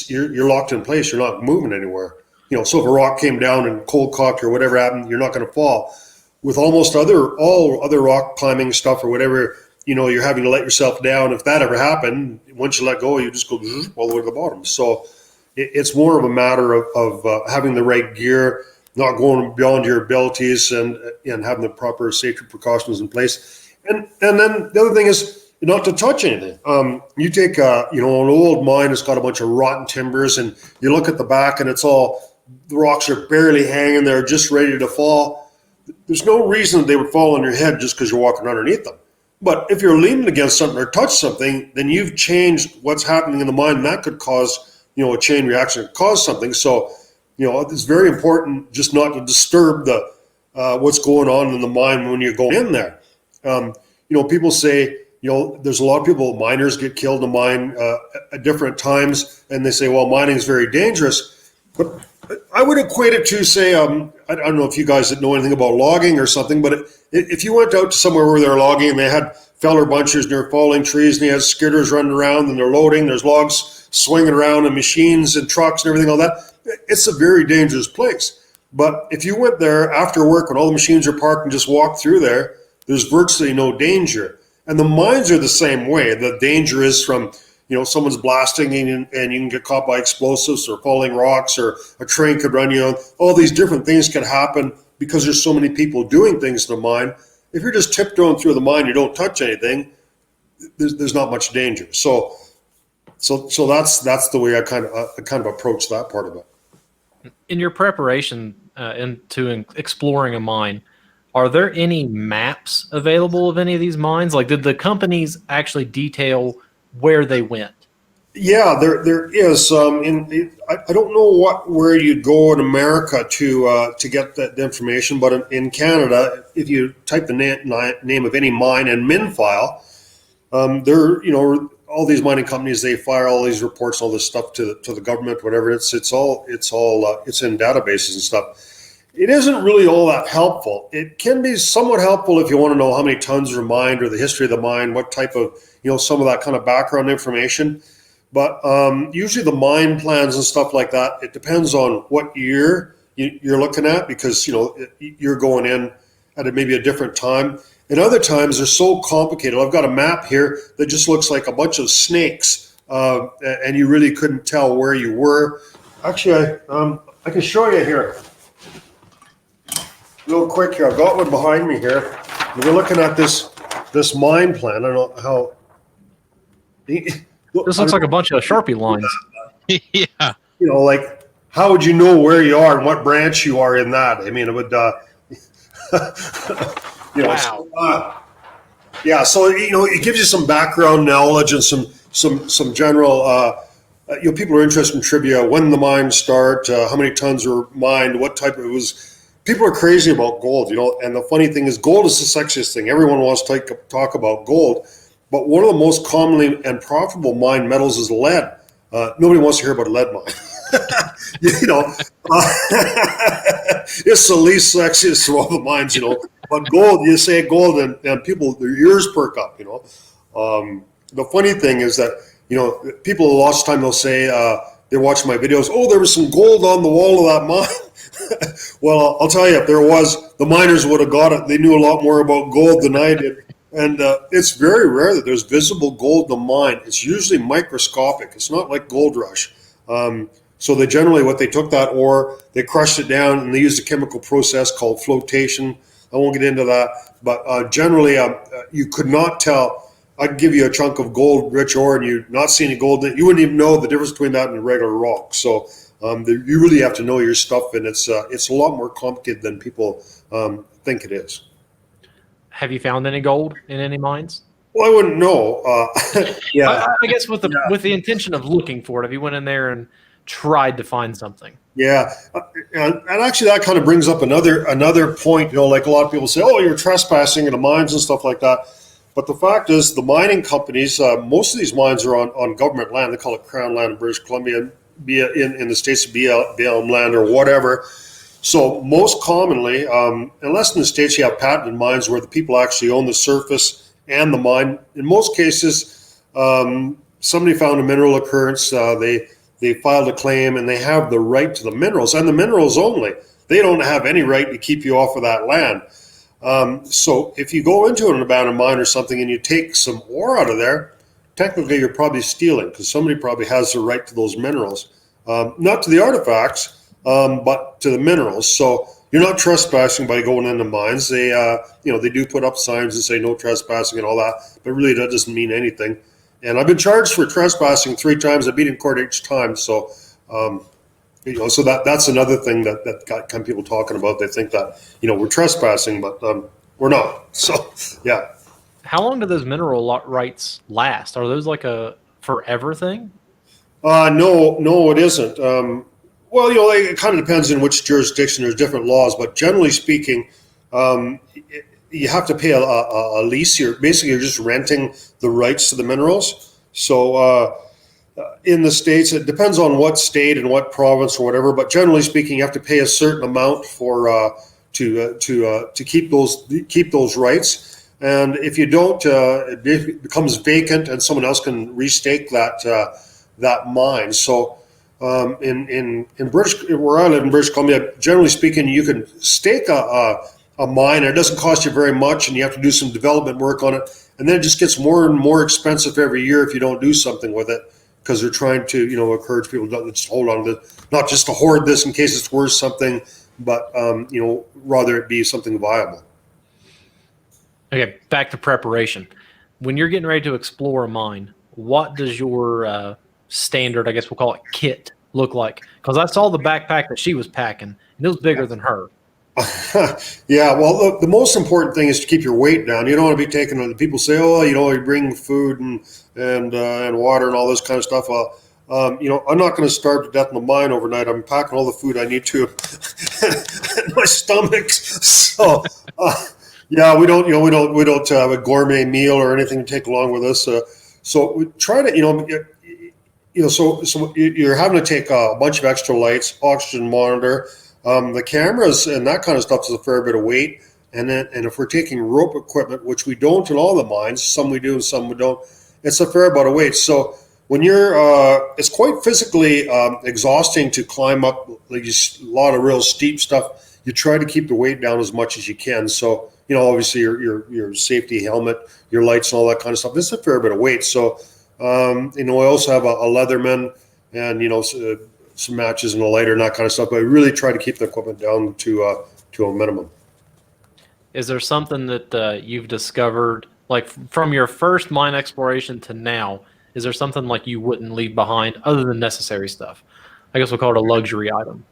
you're locked in place. You're not moving anywhere. So if a rock came down and cold cocked or whatever happened, you're not going to fall. With almost all other rock climbing stuff or whatever, you're having to let yourself down. If that ever happened, once you let go, you just go all the way to the bottom. So it's more of a matter of having the right gear, not going beyond your abilities, and having the proper safety precautions in place. And then the other thing is not to touch anything. You take an old mine that's got a bunch of rotten timbers, and you look at the back, and the rocks are barely hanging there, just ready to fall. There's no reason they would fall on your head just because you're walking underneath them. But if you're leaning against something or touch something, then you've changed what's happening in the mine, and that could cause, a chain reaction, cause something. So, it's very important just not to disturb what's going on in the mine when you go in there. People say, there's a lot of people, miners get killed in the mine at different times, and they say, well, mining is very dangerous. But I would equate it to, say, I don't know if you guys know anything about logging or something, but if you went out to somewhere where they're logging and they had feller bunchers near falling trees, and you had skidders running around and they're loading, there's logs swinging around and machines and trucks and everything, all that, it's a very dangerous place. But if you went there after work when all the machines are parked and just walked through there, there's virtually no danger. And the mines are the same way. The danger is from someone's blasting and you can get caught by explosives or falling rocks, or a train could run you on. All these different things can happen because there's so many people doing things in the mine. If you're just tiptoeing through the mine, you don't touch anything, there's not much danger. So that's the way I kind of approach that part of it. In your preparation into exploring a mine, are there any maps available of any of these mines? Like, did the companies actually detail where they went? Yeah, there is. I don't know where you'd go in America to get that information, but in Canada, if you type the name of any mine and MinFile, all these mining companies, they fire all these reports, all this stuff to the government, whatever. It's in databases and stuff. It isn't really all that helpful. It can be somewhat helpful if you want to know how many tons are mined or the history of the mine, what type of, some of that kind of background information. But usually the mine plans and stuff like that, it depends on what year you're looking at, because, you're going in at maybe a different time. And other times they're so complicated. I've got a map here that just looks like a bunch of snakes, and you really couldn't tell where you were. Actually, I can show you here. Real quick here. I've got one behind me here. We're looking at this mine plan. I don't know how. This looks like a bunch of Sharpie lines. Yeah. You know, like, how would you know where you are and what branch you are in that? I mean, it would, you know, Wow. yeah. So, you know, it gives you some background knowledge and some general, you know, people are interested in trivia, when the mines start, how many tons were mined, what type it was. People are crazy about gold, you know, and the funny thing is gold is the sexiest thing. Everyone wants to talk about gold, but one of the most commonly and profitable mined metals is lead. Nobody wants to hear about a lead mine. You know, it's the least sexiest of all the mines, you know. But gold, you say gold, and people, their ears perk up, you know. The funny thing is that, you know, people lots of time they'll say, they watch my videos, oh, there was some gold on the wall of that mine. Well, I'll tell you, if there was, the miners would have got it. They knew a lot more about gold than I did. And it's very rare that there's visible gold in the mine. It's usually microscopic. It's not like Gold Rush. So they generally, what they took that ore, they crushed it down, and they used a chemical process called flotation. I won't get into that. But generally, you could not tell. I'd give you a chunk of gold-rich ore, and you'd not see any gold in it. You wouldn't even know the difference between that and regular rock. So you really have to know your stuff, and it's a lot more complicated than people think it is. Have you found any gold in any mines? Well, I wouldn't know. Yeah, I guess with the intention of looking for it, if you went in there and tried to find something. yeah, and actually that kind of brings up another point. You know, like a lot of people say, "Oh, you're trespassing into mines and stuff like that." But the fact is, the mining companies, most of these mines are on government land. They call it Crown land in British Columbia, be it in the states of BLM land or whatever. So most commonly, unless in the States you have patented mines where the people actually own the surface and the mine, in most cases, somebody found a mineral occurrence, they filed a claim, and they have the right to the minerals, and the minerals only. They don't have any right to keep you off of that land. So if you go into an abandoned mine or something and you take some ore out of there, technically you're probably stealing, because somebody probably has the right to those minerals. Not to the artifacts, but to the minerals. So you're not trespassing by going into mines. They, you know, they do put up signs and say no trespassing and all that, but really that doesn't mean anything. And I've been charged for trespassing 3 times. I've been in court each time. So, you know, so that's another thing that got kind of people talking about. They think that, you know, we're trespassing, but we're not. So, yeah. How long do those mineral rights last? Are those like a forever thing? No, it isn't. Well, you know, it kind of depends in which jurisdiction. There's different laws, but generally speaking, you have to pay a lease. You're just renting the rights to the minerals. So in the States, it depends on what state and what province or whatever, but generally speaking, you have to pay a certain amount for to keep those rights. And if you don't, it becomes vacant, and someone else can restake that mine. So in British, where I live in British Columbia, generally speaking, you can stake a mine, and it doesn't cost you very much, and you have to do some development work on it, and then it just gets more and more expensive every year if you don't do something with it, because they're trying to, you know, encourage people to just hold on to, not just to hoard this in case it's worth something, but you know, rather it be something viable. Okay, back to preparation. When you're getting ready to explore a mine, what does your standard, I guess we'll call it, kit look like? Because I saw the backpack that she was packing, and it was bigger than her. Yeah, well, the most important thing is to keep your weight down. You don't want to be taking. People say, "Oh, you know, you bring food and water and all this kind of stuff." You know, I'm not going to starve to death in the mine overnight. I'm packing all the food I need to in my stomach. So, yeah, we don't have a gourmet meal or anything to take along with us. So we try to, so you're having to take a bunch of extra lights, oxygen monitor. The cameras and that kind of stuff is a fair bit of weight. And if we're taking rope equipment, which we don't in all the mines, some we do and some we don't, it's a fair amount of weight. So when you're, it's quite physically exhausting to climb up like a lot of real steep stuff. You try to keep the weight down as much as you can. So, you know, obviously your safety helmet, your lights and all that kind of stuff, it's a fair bit of weight. So, you know, I also have a Leatherman and, you know, some matches and a lighter and that kind of stuff. But I really try to keep the equipment down to a minimum. Is there something that you've discovered, like from your first mine exploration to now? Is there something like you wouldn't leave behind other than necessary stuff? I guess we'll call it a luxury item.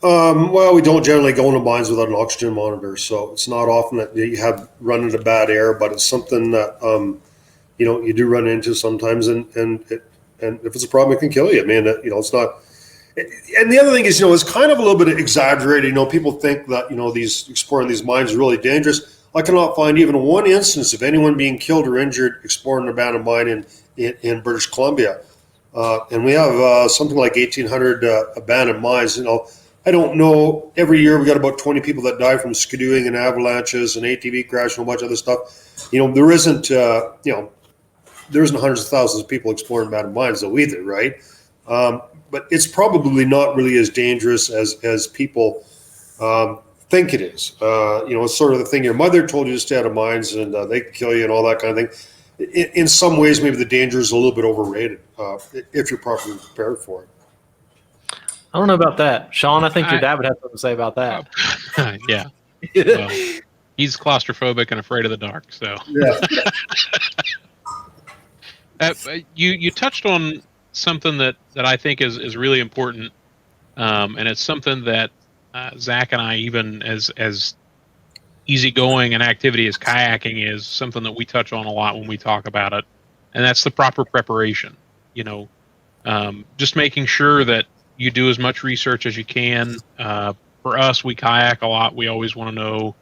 Well, we don't generally go into mines without an oxygen monitor, so it's not often that you have run into bad air, but it's something that you do run into sometimes, and if it's a problem, it can kill you. I mean, it's not. And the other thing is, it's kind of a little bit exaggerated. People think that these exploring these mines is really dangerous. I cannot find even one instance of anyone being killed or injured exploring an abandoned mine in British Columbia, and we have something like 1,800 abandoned mines. I don't know. Every year we got about 20 people that die from skidooing and avalanches and ATV crash and a bunch of other stuff. There isn't hundreds of thousands of people exploring abandoned mines though either, right? But it's probably not really as dangerous as people think it is. It's sort of the thing your mother told you to stay out of mines and they can kill you and all that kind of thing. In some ways, maybe the danger is a little bit overrated if you're properly prepared for it. I don't know about that. Sean, I think your dad would have something to say about that. Yeah. Well, he's claustrophobic and afraid of the dark. So yeah. You touched on something that I think is really important, and it's something that Zach and I, even as easygoing an activity as kayaking is, something that we touch on a lot when we talk about it, and that's the proper preparation. Just making sure that you do as much research as you can. For us, we kayak a lot. We always want to know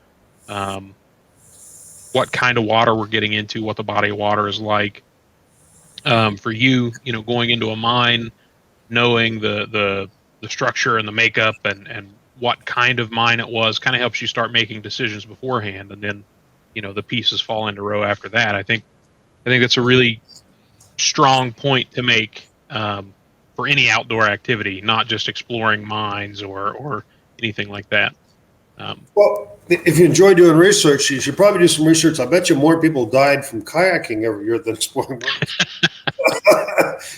what kind of water we're getting into, what the body of water is like. For you, going into a mine, knowing the structure and the makeup and what kind of mine it was, kind of helps you start making decisions beforehand, and then the pieces fall into row after that. I think that's a really strong point to make for any outdoor activity, not just exploring mines or anything like that. Well, if you enjoy doing research, you should probably do some research. I bet you more people died from kayaking every year than exploring mines.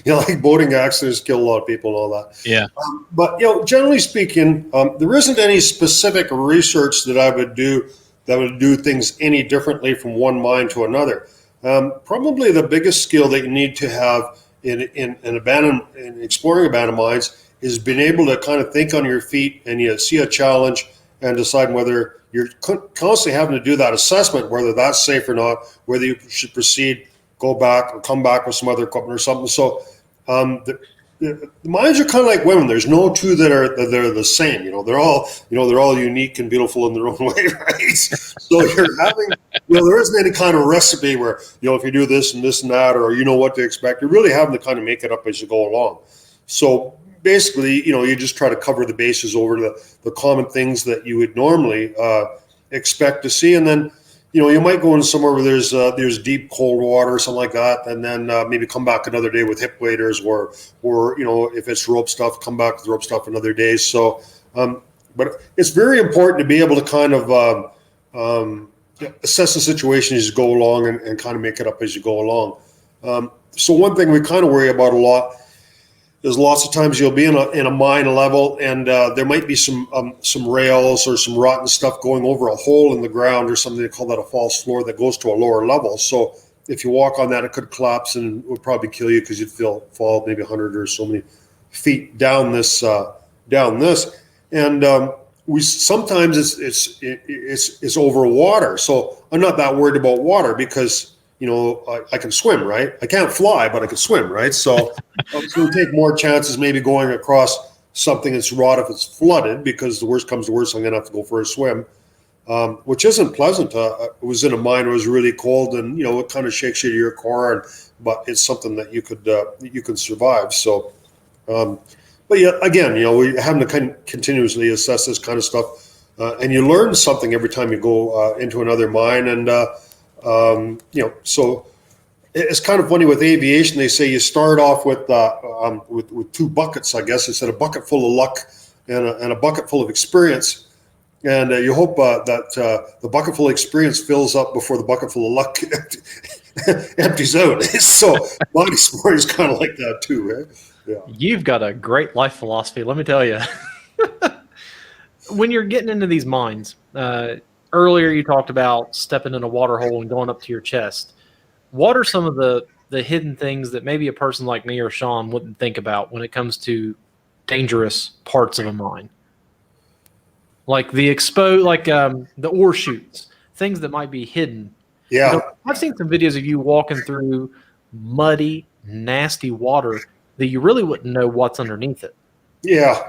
Like boating accidents kill a lot of people and all that. Yeah. But generally speaking, there isn't any specific research that I would do that would do things any differently from one mine to another. Probably the biggest skill that you need to have in exploring abandoned mines is being able to kind of think on your feet and you see a challenge and decide whether you're constantly having to do that assessment, whether that's safe or not, whether you should proceed, go back, or come back with some other equipment or something. So the mines are kind of like women. There's no two that are the same. They're all unique and beautiful in their own way, right? So you're having, there isn't any kind of recipe where if you do this and this and that, or what to expect. You're really having to kind of make it up as you go along. So basically, you just try to cover the bases over the common things that you would normally expect to see, and then you might go in somewhere where there's deep cold water or something like that, and then maybe come back another day with hip waders, or if it's rope stuff, come back with rope stuff another day. So, but it's very important to be able to kind of assess the situation as you go along and kind of make it up as you go along. So one thing we kind of worry about a lot. There's lots of times you'll be in a mine level, and there might be some rails or some rotten stuff going over a hole in the ground or something. They call that a false floor that goes to a lower level. So if you walk on that, it could collapse and it would probably kill you because you'd fall maybe 100 or so many feet down this. And we sometimes it's over water. So I'm not that worried about water because I can swim, right? I can't fly, but I can swim, right? So we take more chances maybe going across something that's rot if it's flooded, because the worst comes to worst, I'm going to have to go for a swim, which isn't pleasant. It was in a mine, it was really cold, and it kind of shakes you to your core, but it's something that you could survive. So, but yeah, again, we having to continuously assess this kind of stuff, and you learn something every time you go into another mine, and so it's kind of funny with aviation. They say you start off with two buckets, I guess. It's a bucket full of luck and a bucket full of experience. And you hope that the bucket full of experience fills up before the bucket full of luck empties out. So body sport is kind of like that too, right? You've got a great life philosophy, let me tell you. When you're getting into these mines, earlier you talked about stepping in a water hole and going up to your chest. What are some of the hidden things that maybe a person like me or Sean wouldn't think about when it comes to dangerous parts of a mine? Like the the ore chutes, things that might be hidden. Yeah. I've seen some videos of you walking through muddy, nasty water that you really wouldn't know what's underneath it. Yeah.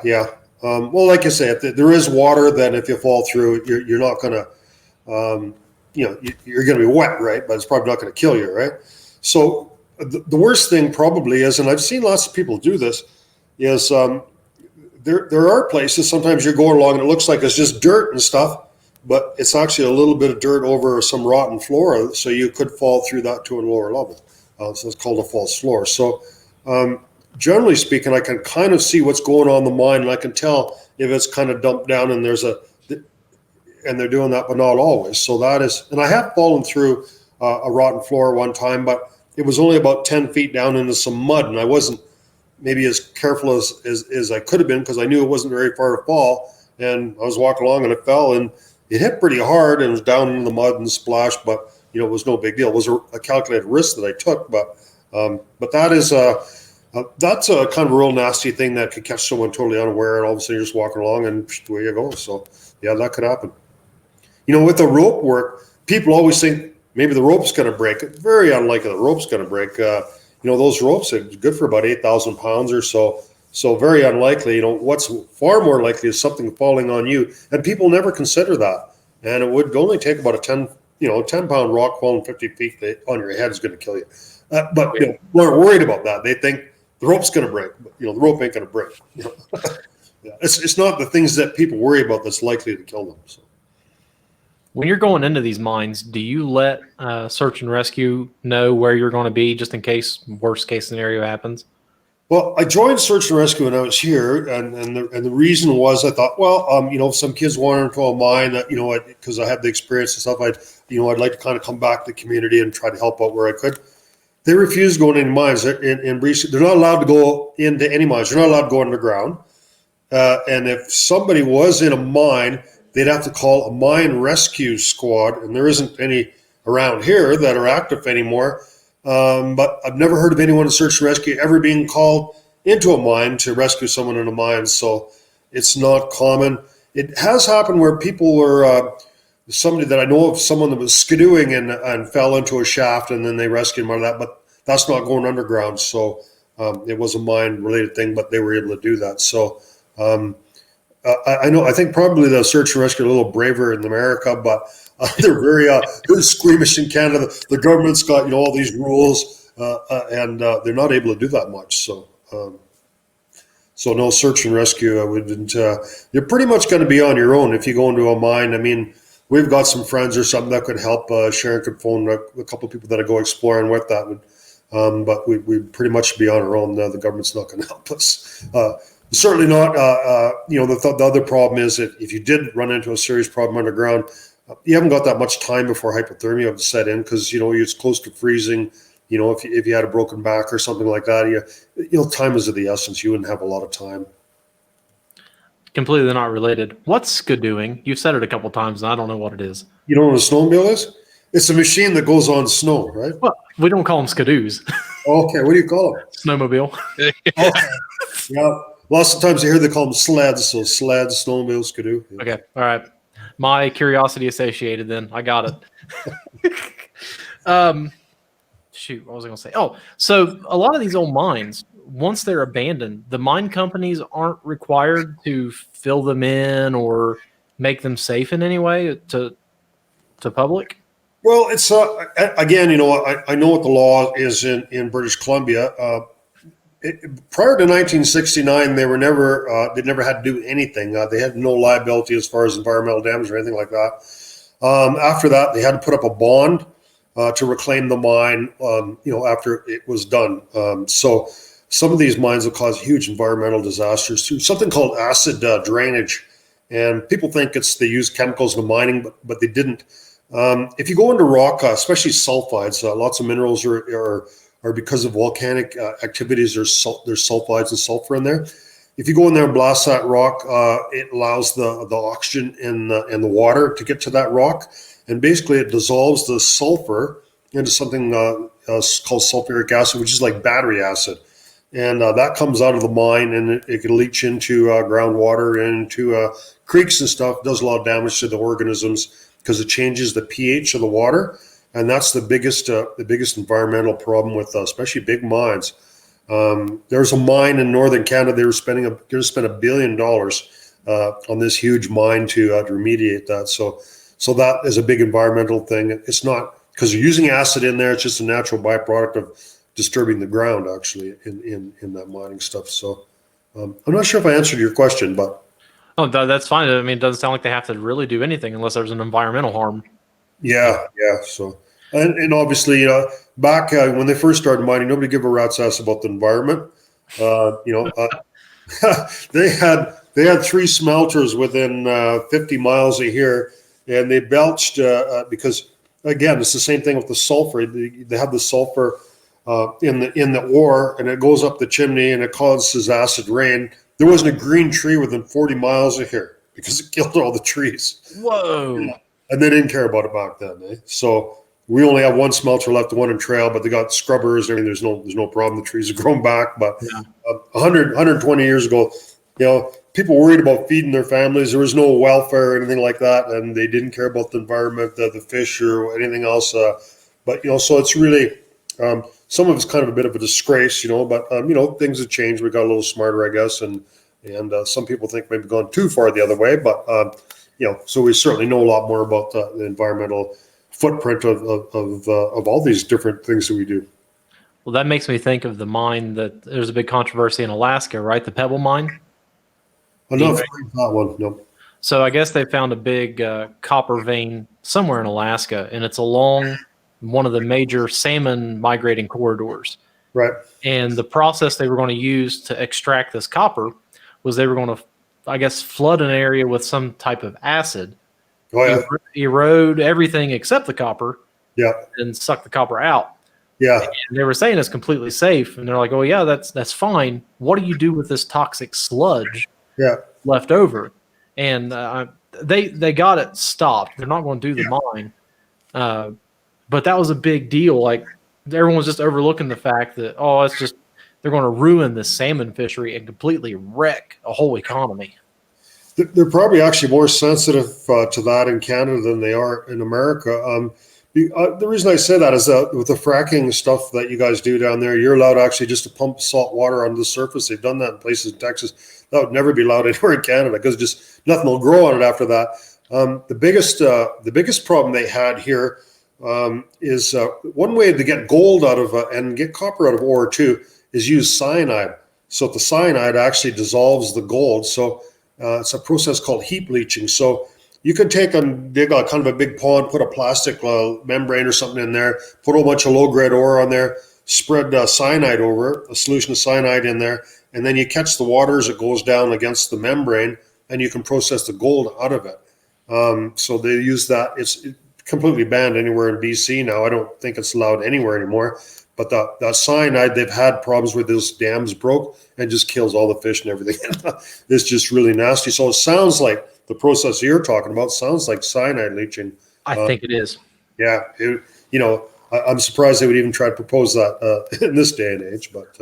Well, like you said, there is water that if you fall through, you're not going to, you're going to be wet, right? But it's probably not going to kill you, right? So the worst thing probably is, and I've seen lots of people do this, is there are places sometimes you're going along and it looks like it's just dirt and stuff, but it's actually a little bit of dirt over some rotten flora, so you could fall through that to a lower level. So it's called a false floor. So generally speaking, I can kind of see what's going on in the mine, and I can tell if it's kind of dumped down and and they're doing that, but not always. So that is, and I have fallen through a rotten floor one time, but it was only about 10 feet down into some mud, and I wasn't maybe as careful as I could have been because I knew it wasn't very far to fall. And I was walking along and it fell and it hit pretty hard and it was down into the mud and splashed, but it was no big deal. It was a calculated risk that I took, but that is that's a kind of a real nasty thing that could catch someone totally unaware, and all of a sudden you're just walking along and away you go. So yeah, that could happen. With the rope work, people always think maybe the rope's going to break. It's very unlikely the rope's going to break. Those ropes are good for about 8,000 pounds or so. So very unlikely. What's far more likely is something falling on you, and people never consider that. And it would only take about a 10-pound rock falling 50 feet on your head is going to kill you. But we're worried about that. They think the rope's going to break. But, the rope ain't going to break. Yeah. It's not the things that people worry about that's likely to kill them. So. When you're going into these mines, do you let search and rescue know where you're going to be just in case worst case scenario happens? Well, I joined search and rescue when I was here, and the reason was I thought, well, if some kids wander into a mine, because I had the experience and stuff, I'd like to kind of come back to the community and try to help out where I could. They refuse going into mines. In British, they're not allowed to go into any mines. They're not allowed to go underground. And if somebody was in a mine, they'd have to call a mine rescue squad, and there isn't any around here that are active anymore. But I've never heard of anyone in search and rescue ever being called into a mine to rescue someone in a mine, so it's not common. It has happened where people were, somebody that I know of, someone that was skidooing and fell into a shaft, and then they rescued him out of that, but that's not going underground, so it was a mine-related thing, but they were able to do that. So I think probably the search and rescue are a little braver in America, but they're very squeamish in Canada. The government's got all these rules, and they're not able to do that much. So, no search and rescue. I wouldn't. You're pretty much going to be on your own if you go into a mine. I mean, we've got some friends or something that could help. Sharon could phone a couple of people that I go exploring with that would, but we pretty much be on our own. The government's not going to help us. Certainly not. The other problem is that if you did run into a serious problem underground, you haven't got that much time before hypothermia would set in because it's close to freezing. If you had a broken back or something like that, time is of the essence. You wouldn't have a lot of time. Completely not related. What's skidooing? You've said it a couple times, and I don't know what it is. You know what a snowmobile is? It's a machine that goes on snow, right? Well, we don't call them skidoos. Okay, what do you call them? Snowmobile. Okay. Yeah. Lots of times I hear they call them sleds. So sleds, snowmobiles, skidoo. Yeah. Okay. All right. My curiosity associated then. I got it. Shoot, what was I going to say? Oh, so a lot of these old mines, once they're abandoned, the mine companies aren't required to fill them in or make them safe in any way to public? Well, it's again, I know what the law is in British Columbia. Prior to 1969, they never had to do anything. They had no liability as far as environmental damage or anything like that. After that, they had to put up a bond to reclaim the mine, after it was done. So some of these mines will cause huge environmental disasters too. Something called acid drainage, and people think they use chemicals in the mining, but they didn't. If you go into rock, especially sulfides, lots of minerals are are because of volcanic activities. There's sulfides and sulfur in there. If you go in there and blast that rock, it allows the oxygen in the water to get to that rock, and basically it dissolves the sulfur into something called sulfuric acid, which is like battery acid, and that comes out of the mine, and it can leach into groundwater and into creeks and stuff. It does a lot of damage to the organisms because it changes the pH of the water, and that's the biggest environmental problem with especially big mines. There's a mine in northern Canada. They were going to spend $1 billion on this huge mine to remediate that. So that is a big environmental thing. It's not because you're using acid in there. It's just a natural byproduct of disturbing the ground, actually, in that mining stuff. So I'm not sure if I answered your question, but that's fine. I mean, it doesn't sound like they have to really do anything unless there's an environmental harm. yeah. So and obviously, back when they first started mining, nobody gave a rat's ass about the environment. They had 3 smelters within 50 miles of here, and they belched because, again, it's the same thing with the sulfur. They have the sulfur in the ore, and it goes up the chimney, and it causes acid rain. There wasn't a green tree within 40 miles of here because it killed all the trees. Whoa! And they didn't care about it back then. So we only have 1 smelter left, the one in Trail, but they got scrubbers. I mean, there's no problem. The trees have grown back. But 120 years ago, people worried about feeding their families. There was no welfare or anything like that, and they didn't care about the environment, the fish, or anything else. But so it's really some of it's kind of a bit of a disgrace, but things have changed. We got a little smarter, I guess, and some people think maybe gone too far the other way. But so we certainly know a lot more about the environmental footprint of all these different things that we do. Well, that makes me think of the mine that there's a big controversy in Alaska, right? The Pebble Mine. Enough that one. No. So I guess they found a big copper vein somewhere in Alaska, and it's along one of the major salmon migrating corridors. Right. And the process they were going to use to extract this copper was they were going to, I guess, flood an area with some type of acid, erode everything except the copper, and suck the copper out. Yeah. And they were saying it's completely safe, and they're like, "Oh yeah, that's fine. What do you do with this toxic sludge left over?" And they got it stopped. They're not going to do the mine, but that was a big deal. Like everyone was just overlooking the fact that it's just they're going to ruin the salmon fishery and completely wreck a whole economy. They're probably actually more sensitive to that in Canada than they are in America. The reason I say that is that with the fracking stuff that you guys do down there, you're allowed actually just to pump salt water onto the surface. They've done that in places in Texas. That would never be allowed anywhere in Canada because just nothing will grow on it after that. The biggest problem they had here is one way to get gold out of and get copper out of ore too is use cyanide. So the cyanide actually dissolves the gold. So it's a process called heap leaching. So you can take and dig a kind of a big pond, put a plastic membrane or something in there, put a whole bunch of low-grade ore on there, spread cyanide over, a solution of cyanide in there, and then you catch the water as it goes down against the membrane, and you can process the gold out of it. So they use that. It's completely banned anywhere in BC now. I don't think it's allowed anywhere anymore. But that cyanide, they've had problems where those dams broke and just kills all the fish and everything. It's just really nasty. So it sounds like the process you're talking about sounds like cyanide leaching. I think it is. Yeah. I'm surprised they would even try to propose that in this day and age. But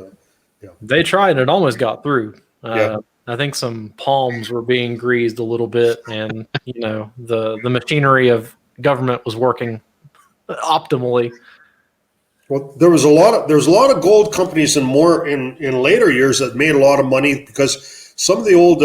they tried and it almost got through. Yeah. I think some palms were being greased a little bit, and the machinery of government was working optimally. Well, there's a lot of gold companies in later years that made a lot of money because some of the old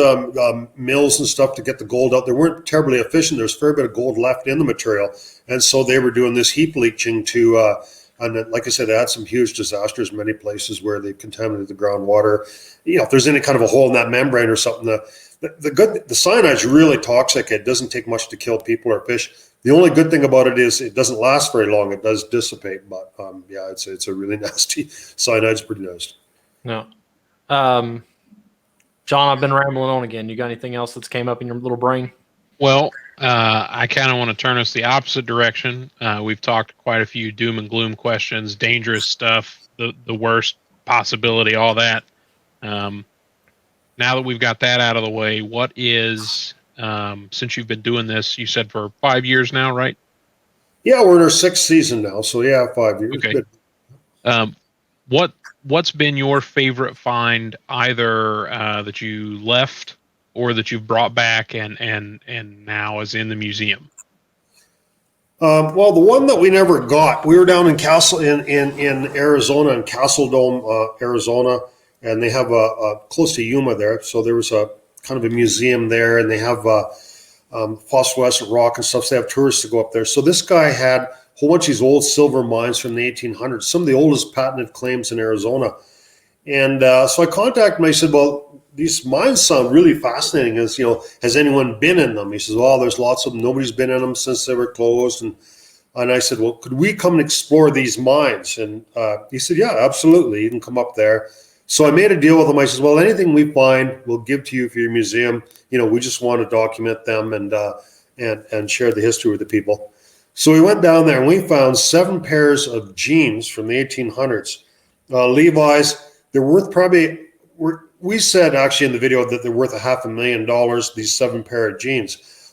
mills and stuff to get the gold out, they weren't terribly efficient. There's a fair bit of gold left in the material, and so they were doing this heap leaching to. And like I said, they had some huge disasters in many places where they contaminated the groundwater. If there's any kind of a hole in that membrane or something, the cyanide's really toxic. It doesn't take much to kill people or fish. The only good thing about it is it doesn't last very long. It does dissipate, but it's a really nasty. Cyanide's pretty nasty. No, John, I've been rambling on again. You got anything else that's came up in your little brain? Well, I kind of want to turn us the opposite direction. We've talked quite a few doom and gloom questions, dangerous stuff, the worst possibility, all that. Now that we've got that out of the way, what is, since you've been doing this, you said for 5 years now, right? Yeah, we're in our 6th season now, so yeah, 5 years. Okay. Good. What's been your favorite find, either that you left or that you've brought back and now is in the museum? Well, the one that we never got, we were down in Arizona, in Castle Dome, Arizona, and they have a close to Yuma there. So there was a kind of a museum there, and they have phosphorescent rock and stuff. So they have tourists to go up there. So this guy had a whole bunch of these old silver mines from the 1800s, some of the oldest patented claims in Arizona. And so I contacted him. I said, well, these mines sound really fascinating. As you know, has anyone been in them? He says, well, there's lots of them. Nobody's been in them since they were closed. And I said, well, could we come and explore these mines? And he said, yeah, absolutely. You can come up there. So I made a deal with him. I said, well, anything we find, we'll give to you for your museum. You know, we just want to document them and share the history with the people. So we went down there and we found 7 pairs of jeans from the 1800s. Levi's. They're worth probably, we said actually in the video that they're worth $500,000, these 7 pair of jeans.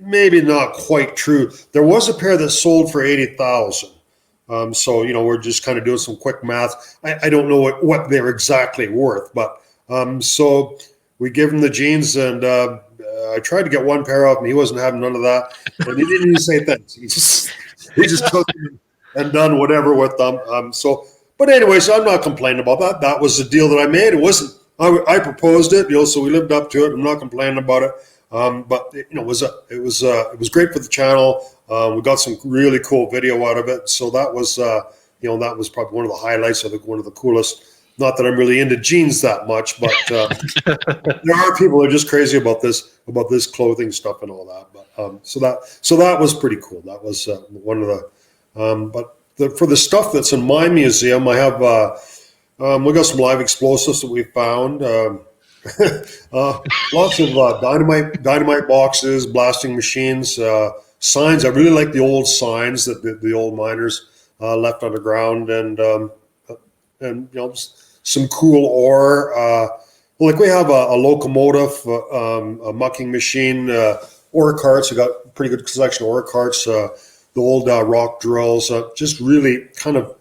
Maybe not quite true. There was a pair that sold for $80,000. So, you know, we're just kind of doing some quick math. I don't know what they're exactly worth, but so we give him the jeans, and I tried to get one pair of them. He wasn't having none of that. And he didn't even say thanks. He just took them and done whatever with them. But anyways, I'm not complaining about that. That was the deal that I made. It wasn't, I proposed it, you know, so we lived up to it. I'm not complaining about it. But you know, it was great for the channel. We got some really cool video out of it. So that was, you know, that was probably one of the highlights of one of the coolest. Not that I'm really into jeans that much, but there are people that are just crazy about this clothing stuff and all that. But so that was pretty cool. That was one of the, for the stuff that's in my museum, I have we got some live explosives that we found. Lots of dynamite boxes, blasting machines, signs. I really like the old signs that the old miners left underground, and you know, some cool ore. Like we have a locomotive, a mucking machine, ore carts. We got a pretty good selection of ore carts. The old rock drills, just really kind of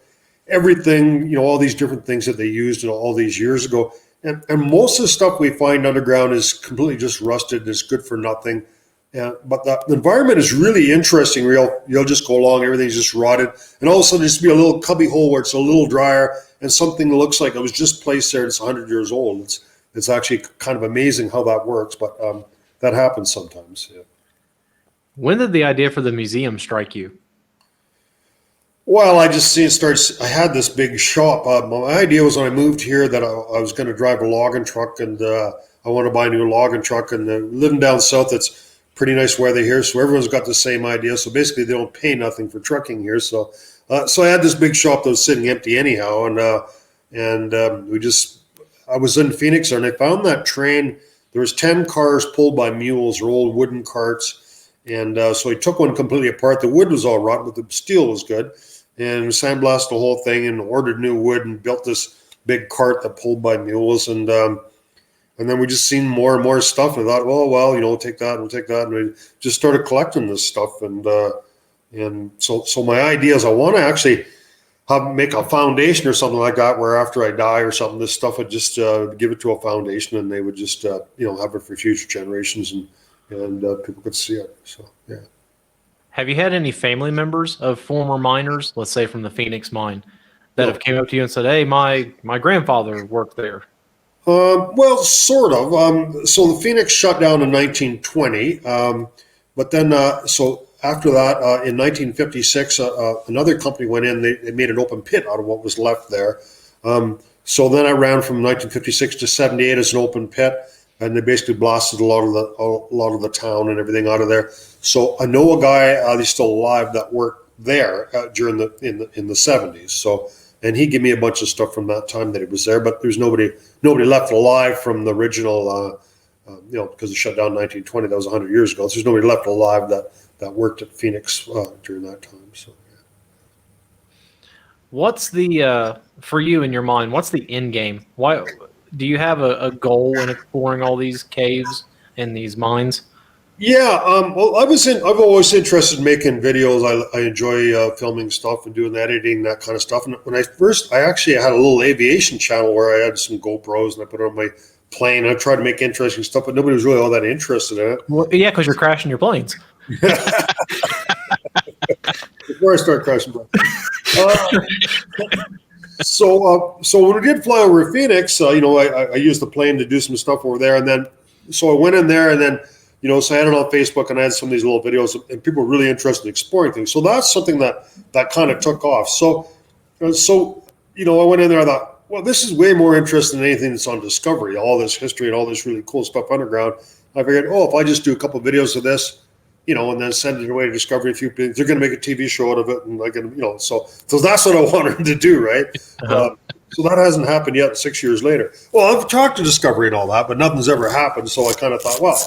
everything, you know, all these different things that they used all these years ago. And most of the stuff we find underground is completely just rusted and it's good for nothing. But the environment is really interesting. You'll just go along, everything's just rotted. And all of a sudden there's be a little cubby hole where it's a little drier and something that looks like it was just placed there and it's 100 years old. It's actually kind of amazing how that works, but that happens sometimes. Yeah. When did the idea for the museum strike you? Well, I just I had this big shop. My idea was when I moved here that I was going to drive a logging truck, and I want to buy a new logging truck. And living down south, it's pretty nice weather here, so everyone's got the same idea. So basically, they don't pay nothing for trucking here. So I had this big shop that was sitting empty anyhow, and I was in Phoenix and I found that train. There was 10 cars pulled by mules, or old wooden carts. And so I took one completely apart. The wood was all rotten, but the steel was good. And sandblasted the whole thing and ordered new wood and built this big cart that pulled by mules. And then we just seen more and more stuff. And I thought, well, you know, we'll take that and we'll take that. And we just started collecting this stuff. And so my idea is I want to actually make a foundation or something like that, where after I die or something, this stuff would just give it to a foundation, and they would just you know, have it for future generations, and people could see it. So yeah. Have you had any family members of former miners, let's say from the Phoenix mine, that have came up to you and said, "Hey, my grandfather worked there"? Well, sort of. So the Phoenix shut down in 1920, but then so after that, in 1956, another company went in. They made an open pit out of what was left there. So then I ran from 1956 to 78 as an open pit, and they basically blasted a lot of the town and everything out of there. So I know a guy, he's still alive, that worked there during in the 70s. So, and he gave me a bunch of stuff from that time that he was there. But there's nobody left alive from the original because it shut down in 1920. That was 100 years ago. So there's nobody left alive that worked at Phoenix during that time. So. What's the for you in your mind? What's the end game? Why do you have a goal in exploring all these caves and these mines? Yeah, well, I'm always interested in making videos. I enjoy filming stuff and doing the editing, that kind of stuff. And when I actually had a little aviation channel where I had some GoPros and I put it on my plane. I tried to make interesting stuff, but nobody was really all that interested in it. Well, yeah, because you're crashing your planes. Before I start crashing planes. So when we did fly over Phoenix, I used the plane to do some stuff over there, and then so I went in there, and then so I had it on Facebook, and I had some of these little videos, and people were really interested in exploring things. So that's something that kind of took off. So I went in there. I thought, well, this is way more interesting than anything that's on Discovery. All this history and all this really cool stuff underground. I figured, if I just do a couple of videos of this, and then send it away to Discovery, a few things, they're going to make a TV show out of it, and so that's what I wanted to do, right? So that hasn't happened yet. 6 years later, well, I've talked to Discovery and all that, but nothing's ever happened. So I kind of thought, well,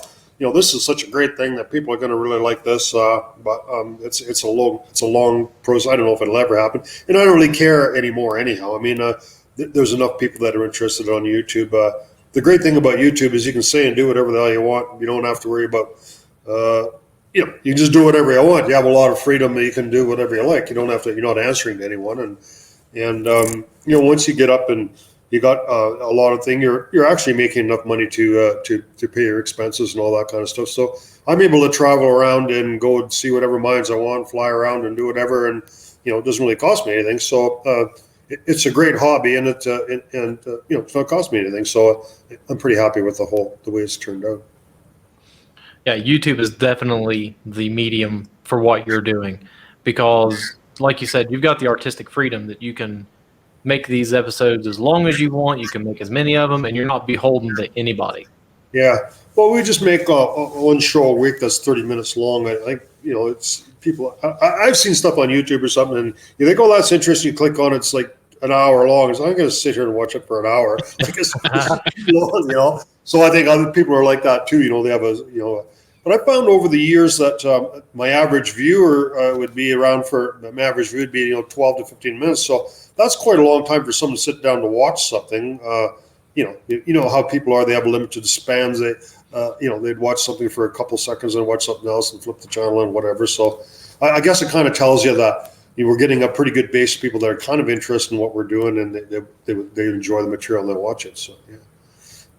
this is such a great thing that people are going to really like this, but it's a long process. I don't know if it'll ever happen, and I don't really care anymore. Anyhow, I mean, there's enough people that are interested on YouTube. The great thing about YouTube is you can say and do whatever the hell you want. You don't have to worry about. You can just do whatever you want. You have a lot of freedom that you can do whatever you like. You don't have to. You're not answering to anyone, and once you get up and you got a lot of things, you're actually making enough money to pay your expenses and all that kind of stuff. So I'm able to travel around and go and see whatever mines I want, fly around and do whatever, and it doesn't really cost me anything. So it's a great hobby, and it's not cost me anything. So I'm pretty happy with the way it's turned out. Yeah, YouTube is definitely the medium for what you're doing because, like you said, you've got the artistic freedom that you can make these episodes as long as you want. You can make as many of them, and you're not beholden to anybody. Yeah. Well, we just make one show a week that's 30 minutes long. I think, it's people. I've seen stuff on YouTube or something, and you think, oh, that's interesting. You click on it, it's like an hour long. So I'm going to sit here and watch it for an hour. Like it's long, So I think other people are like that too. They have but I found over the years that my average viewer would be around my average view would be 12 to 15 minutes. So that's quite a long time for someone to sit down to watch something. How people are. They have limited spans. They'd watch something for a couple seconds and watch something else and flip the channel and whatever. So I guess it kind of tells you that we're getting a pretty good base of people that are kind of interested in what we're doing, and they enjoy the material and they watch it. So yeah.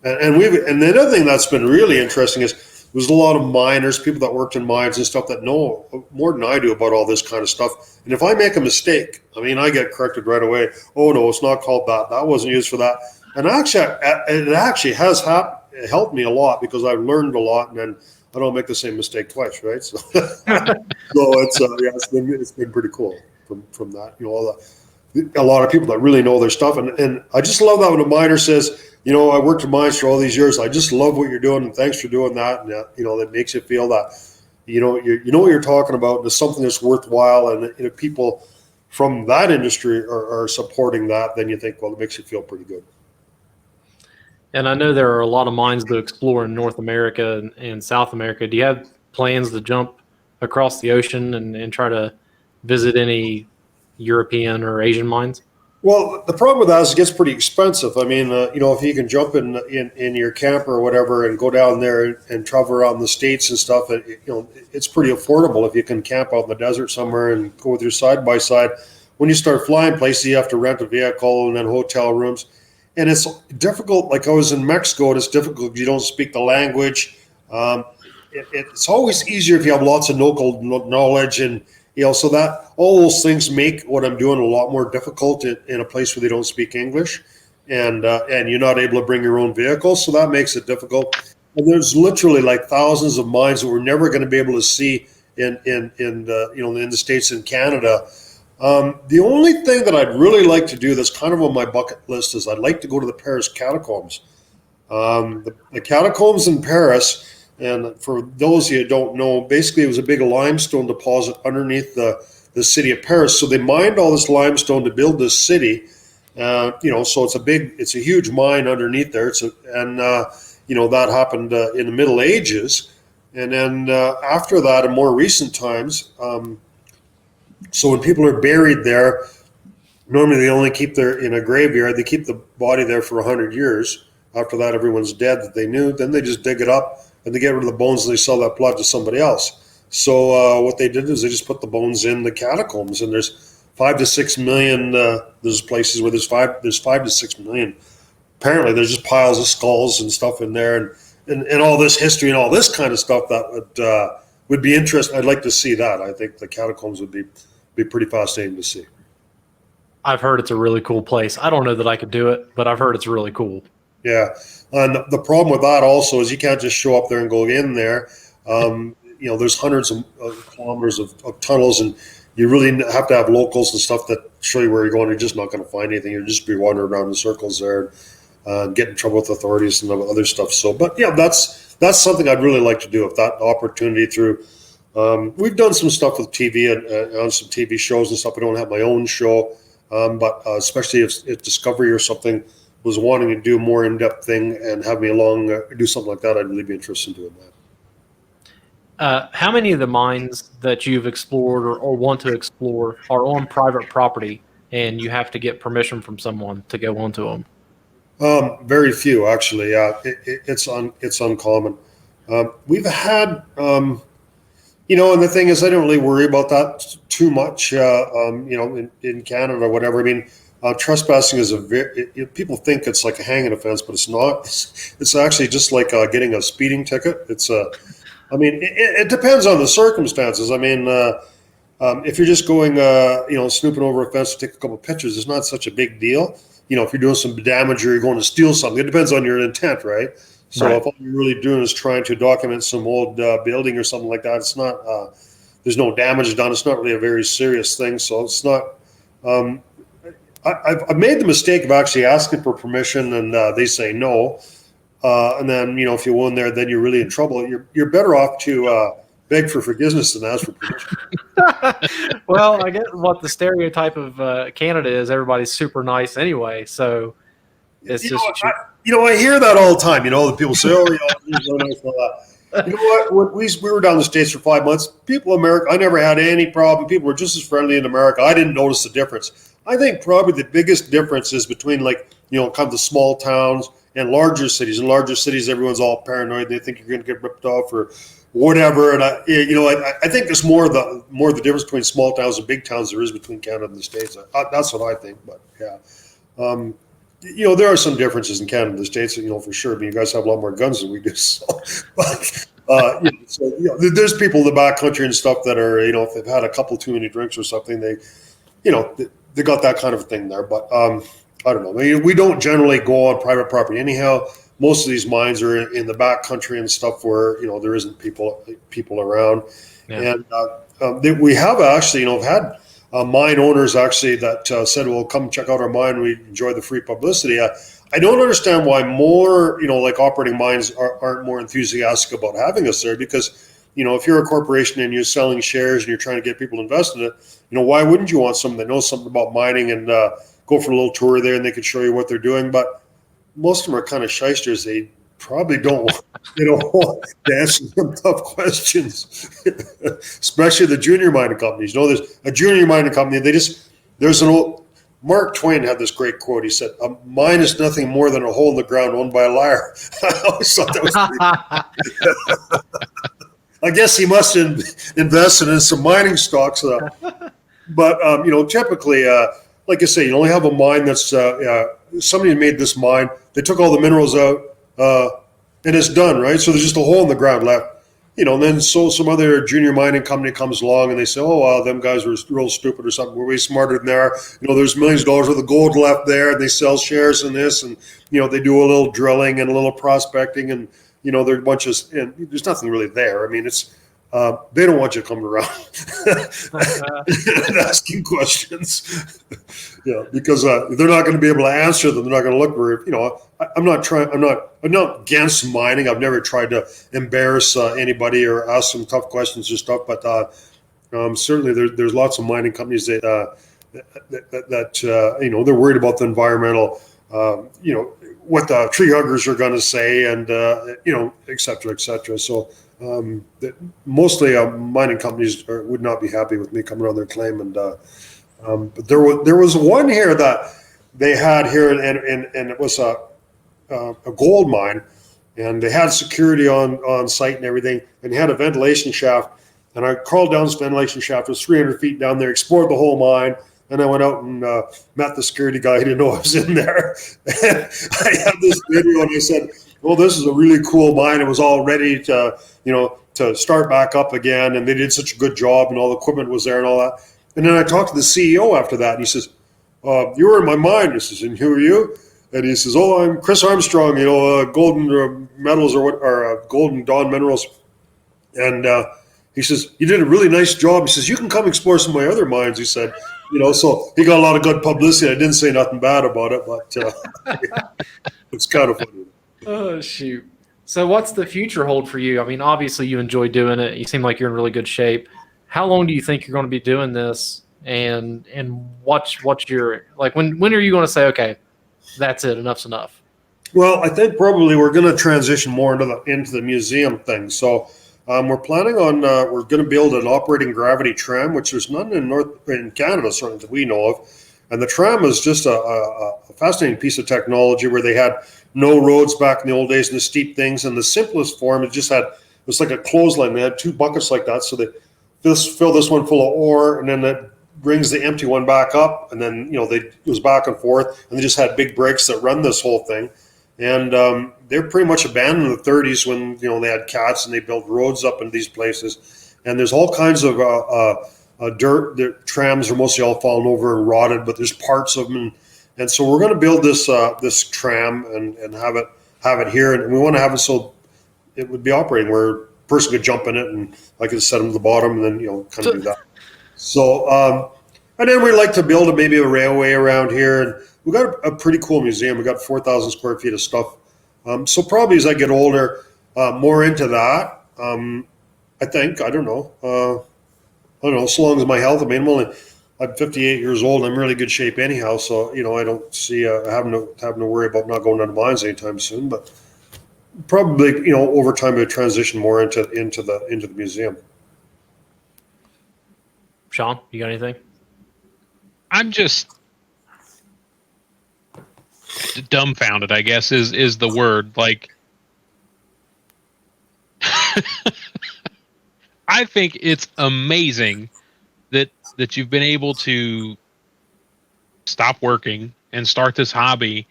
And the other thing that's been really interesting is there's a lot of miners, people that worked in mines and stuff that know more than I do about all this kind of stuff. And if I make a mistake, I get corrected right away. Oh no, it's not called that. That wasn't used for that. And it actually has helped me a lot because I've learned a lot, and then I don't make the same mistake twice, right? So, it's been pretty cool from that. A lot of people that really know their stuff, and I just love that when a miner says, I worked in mines for all these years. I just love what you're doing, and thanks for doing that. And that makes you feel that you know what you're talking about, and it's something that's worthwhile. And if people from that industry are supporting that, then you think, well, it makes you feel pretty good. And I know there are a lot of mines to explore in North America and South America. Do you have plans to jump across the ocean and try to visit any European or Asian mines? Well, the problem with that is it gets pretty expensive. If you can jump in your camper or whatever and go down there and travel around the States and stuff, it's pretty affordable if you can camp out in the desert somewhere and go with your side-by-side. When you start flying places, you have to rent a vehicle and then hotel rooms. And it's difficult. Like I was in Mexico, and it's difficult if you don't speak the language. It's always easier if you have lots of local knowledge, and so that all those things make what I'm doing a lot more difficult in a place where they don't speak English, and you're not able to bring your own vehicle, so that makes it difficult. And there's literally like thousands of mines that we're never going to be able to see in the States and Canada. The only thing that I'd really like to do that's kind of on my bucket list is I'd like to go to the Paris catacombs. The catacombs in Paris, and for those of you who don't know, basically it was a big limestone deposit underneath the city of Paris. So they mined all this limestone to build this city. So it's a huge mine underneath there. that happened in the Middle Ages. And then after that, in more recent times, so when people are buried there, normally they only keep in a graveyard, they keep the body there for 100 years. After that, everyone's dead that they knew. Then they just dig it up and they get rid of the bones and they sell that plot to somebody else. So what they did is they just put the bones in the catacombs, and there's 5 to 6 million. There's places where there's 5 to 6 million. Apparently, there's just piles of skulls and stuff in there, and all this history and all this kind of stuff that would be interesting. I'd like to see that. I think the catacombs would be pretty fascinating to see. I've heard it's a really cool place. I don't know that I could do it, but I've heard it's really cool. Yeah, and the problem with that also is you can't just show up there and go in there. There's hundreds of kilometers of tunnels, and you really have to have locals and stuff that show you where you're going. You're just not going to find anything. You'll just be wandering around in circles there, and get in trouble with authorities and other stuff. So, but yeah, that's something I'd really like to do if that opportunity through. We've done some stuff with TV and on some TV shows and stuff. I don't have my own show, but especially if Discovery or something was wanting to do a more in-depth thing and have me along do something like that, I'd really be interested in doing that. How many of the mines that you've explored or want to explore are on private property and you have to get permission from someone to go onto them? Very few, actually. It's uncommon. We've had, and the thing is, I don't really worry about that too much, in Canada or whatever. I mean, trespassing is people think it's like a hanging offense, but it's not. It's actually just like getting a speeding ticket. It depends on the circumstances. I mean, if you're just going, snooping over a fence to take a couple of pictures, it's not such a big deal. If you're doing some damage or you're going to steal something, it depends on your intent, right? So right. If all you're really doing is trying to document some old building or something like that, it's not. There's no damage done. It's not really a very serious thing. So it's not. I've made the mistake of actually asking for permission, and they say no. And then if you go in there, then you're really in trouble. You're better off to beg for forgiveness than ask for permission. Well, I get what the stereotype of Canada is. Everybody's super nice anyway, so it's I hear that all the time. The people say, "Oh, you're so nice and all that." You know what? When we were down in the States for 5 months, people in America, I never had any problem. People were just as friendly in America. I didn't notice the difference. I think probably the biggest difference is between kind of the small towns and larger cities. In larger cities, everyone's all paranoid. They think you're going to get ripped off or whatever. And I think there's more the difference between small towns and big towns there is between Canada and the States. That's what I think. But yeah, there are some differences in Canada and the States. For sure. I mean, you guys have a lot more guns than we do. So, but there's people in the backcountry and stuff that are if they've had a couple too many drinks or something, they got that kind of a thing there. But I don't know. I mean, we don't generally go on private property anyhow. Most of these mines are in the back country and stuff where there isn't people around. Yeah. And we have actually had mine owners actually that said, "Well, come check out our mine. We enjoy the free publicity." I don't understand why more operating mines aren't more enthusiastic about having us there, because if you're a corporation and you're selling shares and you're trying to get people invested in it, why wouldn't you want someone that knows something about mining and go for a little tour there and they could show you what they're doing? But most of them are kind of shysters. They probably don't want to answer some tough questions, especially the junior mining companies. There's a junior mining company. There's an old Mark Twain had this great quote. He said, "A mine is nothing more than a hole in the ground owned by a liar." I always thought that was pretty I guess he must have invested in some mining stocks. But typically, like I say, you only have a mine that's somebody made this mine. They took all the minerals out, and it's done, right? So there's just a hole in the ground left. And then some other junior mining company comes along and they say, "Oh, wow, them guys were real stupid or something. We're way smarter than they are. There's millions of dollars worth of gold left there." And they sell shares in this, and they do a little drilling and a little prospecting, and there's a bunch of, and there's nothing really there. I mean, it's they don't want you coming around and asking questions, because they're not going to be able to answer them. They're not going to look very, I'm not against mining. I've never tried to embarrass anybody or ask them tough questions or stuff. But certainly there's lots of mining companies that they're worried about the environmental what the tree huggers are going to say, and et cetera, et cetera. So mostly mining companies would not be happy with me coming on their claim. And but there was one here that they had here, and it was a gold mine, and they had security on site and everything, and they had a ventilation shaft. And I crawled down this ventilation shaft. It was 300 feet down there, explored the whole mine. And I went out and met the security guy. He didn't know I was in there. I had this video, and I said, "Well, this is a really cool mine. It was all ready to start back up again, and they did such a good job, and all the equipment was there and all that." And then I talked to the CEO after that, and he says, "You were in my mine." I says, "And who are you?" And he says, "Oh, I'm Chris Armstrong. Golden Metals or Golden Dawn Minerals." And he says, "You did a really nice job." He says, "You can come explore some of my other mines." He said. So he got a lot of good publicity. I didn't say nothing bad about it, but it's kind of funny. Oh, shoot. So what's the future hold for you? I mean, obviously you enjoy doing it. You seem like you're in really good shape. How long do you think you're going to be doing this? And what's your, like, when are you going to say, okay, that's it, enough's enough? Well, I think probably we're going to transition more into the museum thing. So we're planning on we're going to build an operating gravity tram, which there's none in Canada, certainly that we know of. And the tram is just a fascinating piece of technology where they had no roads back in the old days and the steep things. And the simplest form, it was like a clothesline. They had two buckets like that. So they fill this one full of ore, and then that brings the empty one back up. And then, it goes back and forth. And they just had big brakes that run this whole thing. And they're pretty much abandoned in the 30s when they had cats and they built roads up in these places. And there's all kinds of dirt. The trams are mostly all fallen over and rotted, but there's parts of them. And so we're going to build this tram and have it here, and we want to have it so it would be operating where a person could jump in it and I could set them to the bottom and then kind of do that. So and then we'd like to build maybe a railway around here. And we've got a pretty cool museum. We've got 4,000 square feet of stuff. So probably as I get older, more into that, I think. I don't know. So long as my health, I'm 58 years old. I'm in really good shape anyhow. So, I don't see having to worry about not going into mines anytime soon. But probably, over time, I transition more into the museum. Sean, you got anything? I'm just dumbfounded, I guess is the word. Like, I think it's amazing that you've been able to stop working and start this hobby,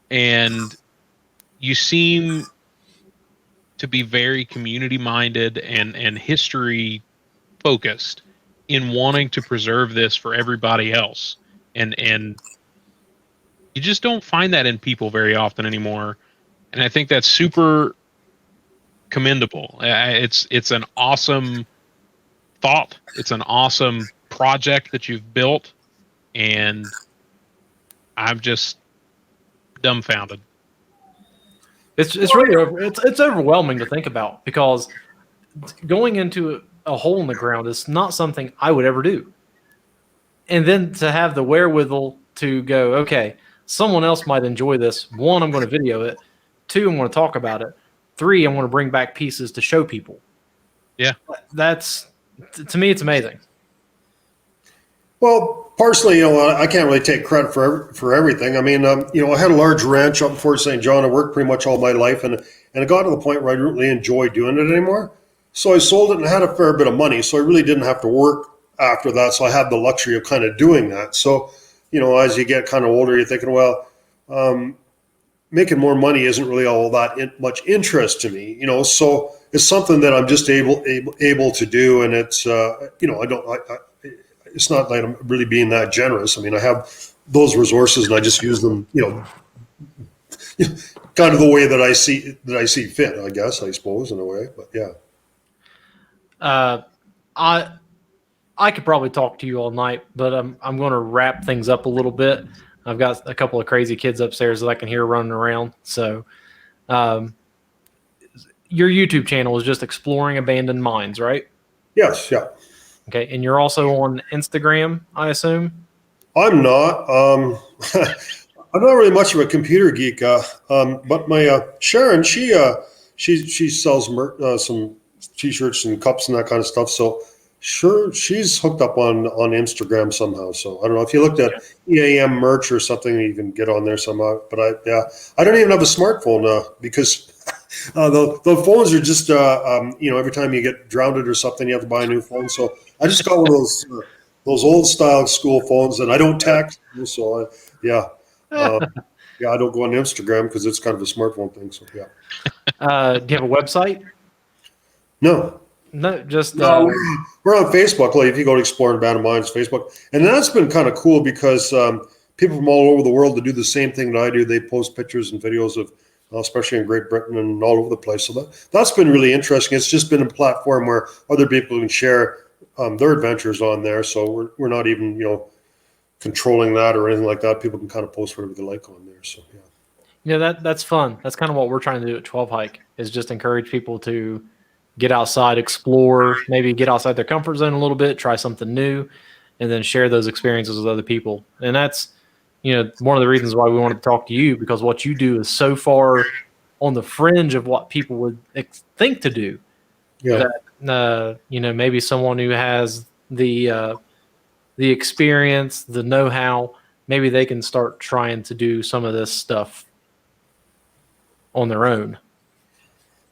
and you seem to be very community minded and history focused in wanting to preserve this for everybody else. And you just don't find that in people very often anymore. And I think that's super commendable. It's an awesome thought. It's an awesome project that you've built, and I'm just dumbfounded. It's really it's overwhelming to think about, because going into a hole in the ground is not something I would ever do. And then to have the wherewithal to go, okay, someone else might enjoy this. 1, I'm going to video it. 2, I'm going to talk about it. 3, I'm going to bring back pieces to show people. Yeah. That's, to me, it's amazing. Well, personally, I can't really take credit for everything. I mean, I had a large ranch up in Fort St. John. I worked pretty much all my life, and it got to the point where I didn't really enjoy doing it anymore. So I sold it and had a fair bit of money. So I really didn't have to work after that. So I had the luxury of kind of doing that. So, as you get kind of older, you're thinking, well, making more money isn't really all that much interest to me, So it's something that I'm just able to do, and it's it's not like I'm really being that generous. I mean, I have those resources and I just use them, kind of the way that I see fit, I suppose, in a way. But yeah. I could probably talk to you all night, but I'm going to wrap things up a little bit. I've got a couple of crazy kids upstairs that I can hear running around. So, your YouTube channel is just exploring abandoned mines, right? Yes. Yeah. Okay. And you're also on Instagram, I assume? I'm not. I'm not really much of a computer geek, but my Sharon, she sells some t-shirts and cups and that kind of stuff. So sure, she's hooked up on Instagram somehow. So I don't know if you looked at EAM merch or something, you can get on there somehow. But I don't even have a smartphone because the phones are just every time you get drowned or something, you have to buy a new phone. So I just got one of those old style school phones, and I don't text. So yeah, I don't go on Instagram because it's kind of a smartphone thing. So yeah. Do you have a website? No. No, just We're on Facebook. Like if you go to Exploring Abandoned Mines Facebook, and that's been kind of cool because people from all over the world that do the same thing that I do, they post pictures and videos of, especially in Great Britain and all over the place. So that's been really interesting. It's just been a platform where other people can share their adventures on there. So we're not even controlling that or anything like that. People can kind of post whatever they like on there. So yeah. That's fun. That's kind of what we're trying to do at 12 Hike, is just encourage people to get outside, explore, maybe get outside their comfort zone a little bit, try something new, and then share those experiences with other people. And that's, one of the reasons why we wanted to talk to you, because what you do is so far on the fringe of what people would think to do. Yeah. That, maybe someone who has the experience, the know-how, maybe they can start trying to do some of this stuff on their own.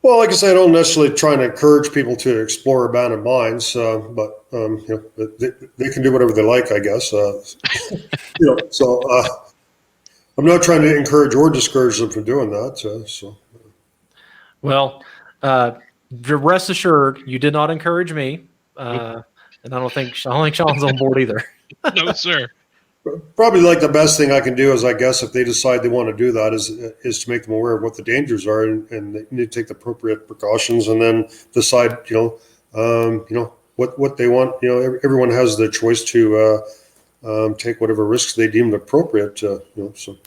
Well, like I said, I don't necessarily try to encourage people to explore abandoned mines, but they can do whatever they like, I guess. So I'm not trying to encourage or discourage them from doing that. Well, rest assured, you did not encourage me, and I don't think Sean's on board either. No, sir. Probably like the best thing I can do is, I guess, if they decide they want to do that, is to make them aware of what the dangers are, and they need to take the appropriate precautions, and then decide, what they want. Everyone has the choice to take whatever risks they deem appropriate. So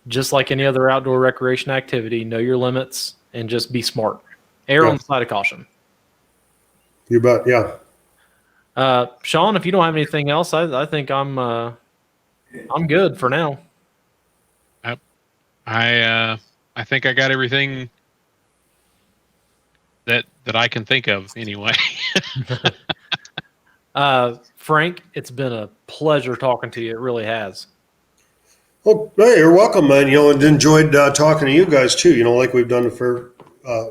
Just like any other outdoor recreation activity, know your limits and just be smart. Err on the side of caution. You bet. Yeah. Sean, if you don't have anything else, I think I'm good for now. I think I got everything that I can think of anyway. Frank, it's been a pleasure talking to you. It really has. Well, hey, you're welcome, man. And enjoyed talking to you guys too. Like we've done for a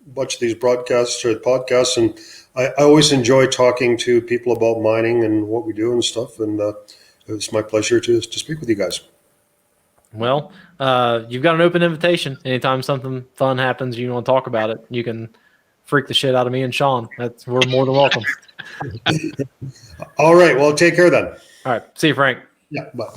bunch of these broadcasts or podcasts, and I always enjoy talking to people about mining and what we do and stuff. And it's my pleasure to speak with you guys. Well, you've got an open invitation. Anytime something fun happens, you want to talk about it, you can freak the shit out of me and Sean. We're more than welcome. All right. Well, take care then. All right. See you, Frank. Yeah. Bye.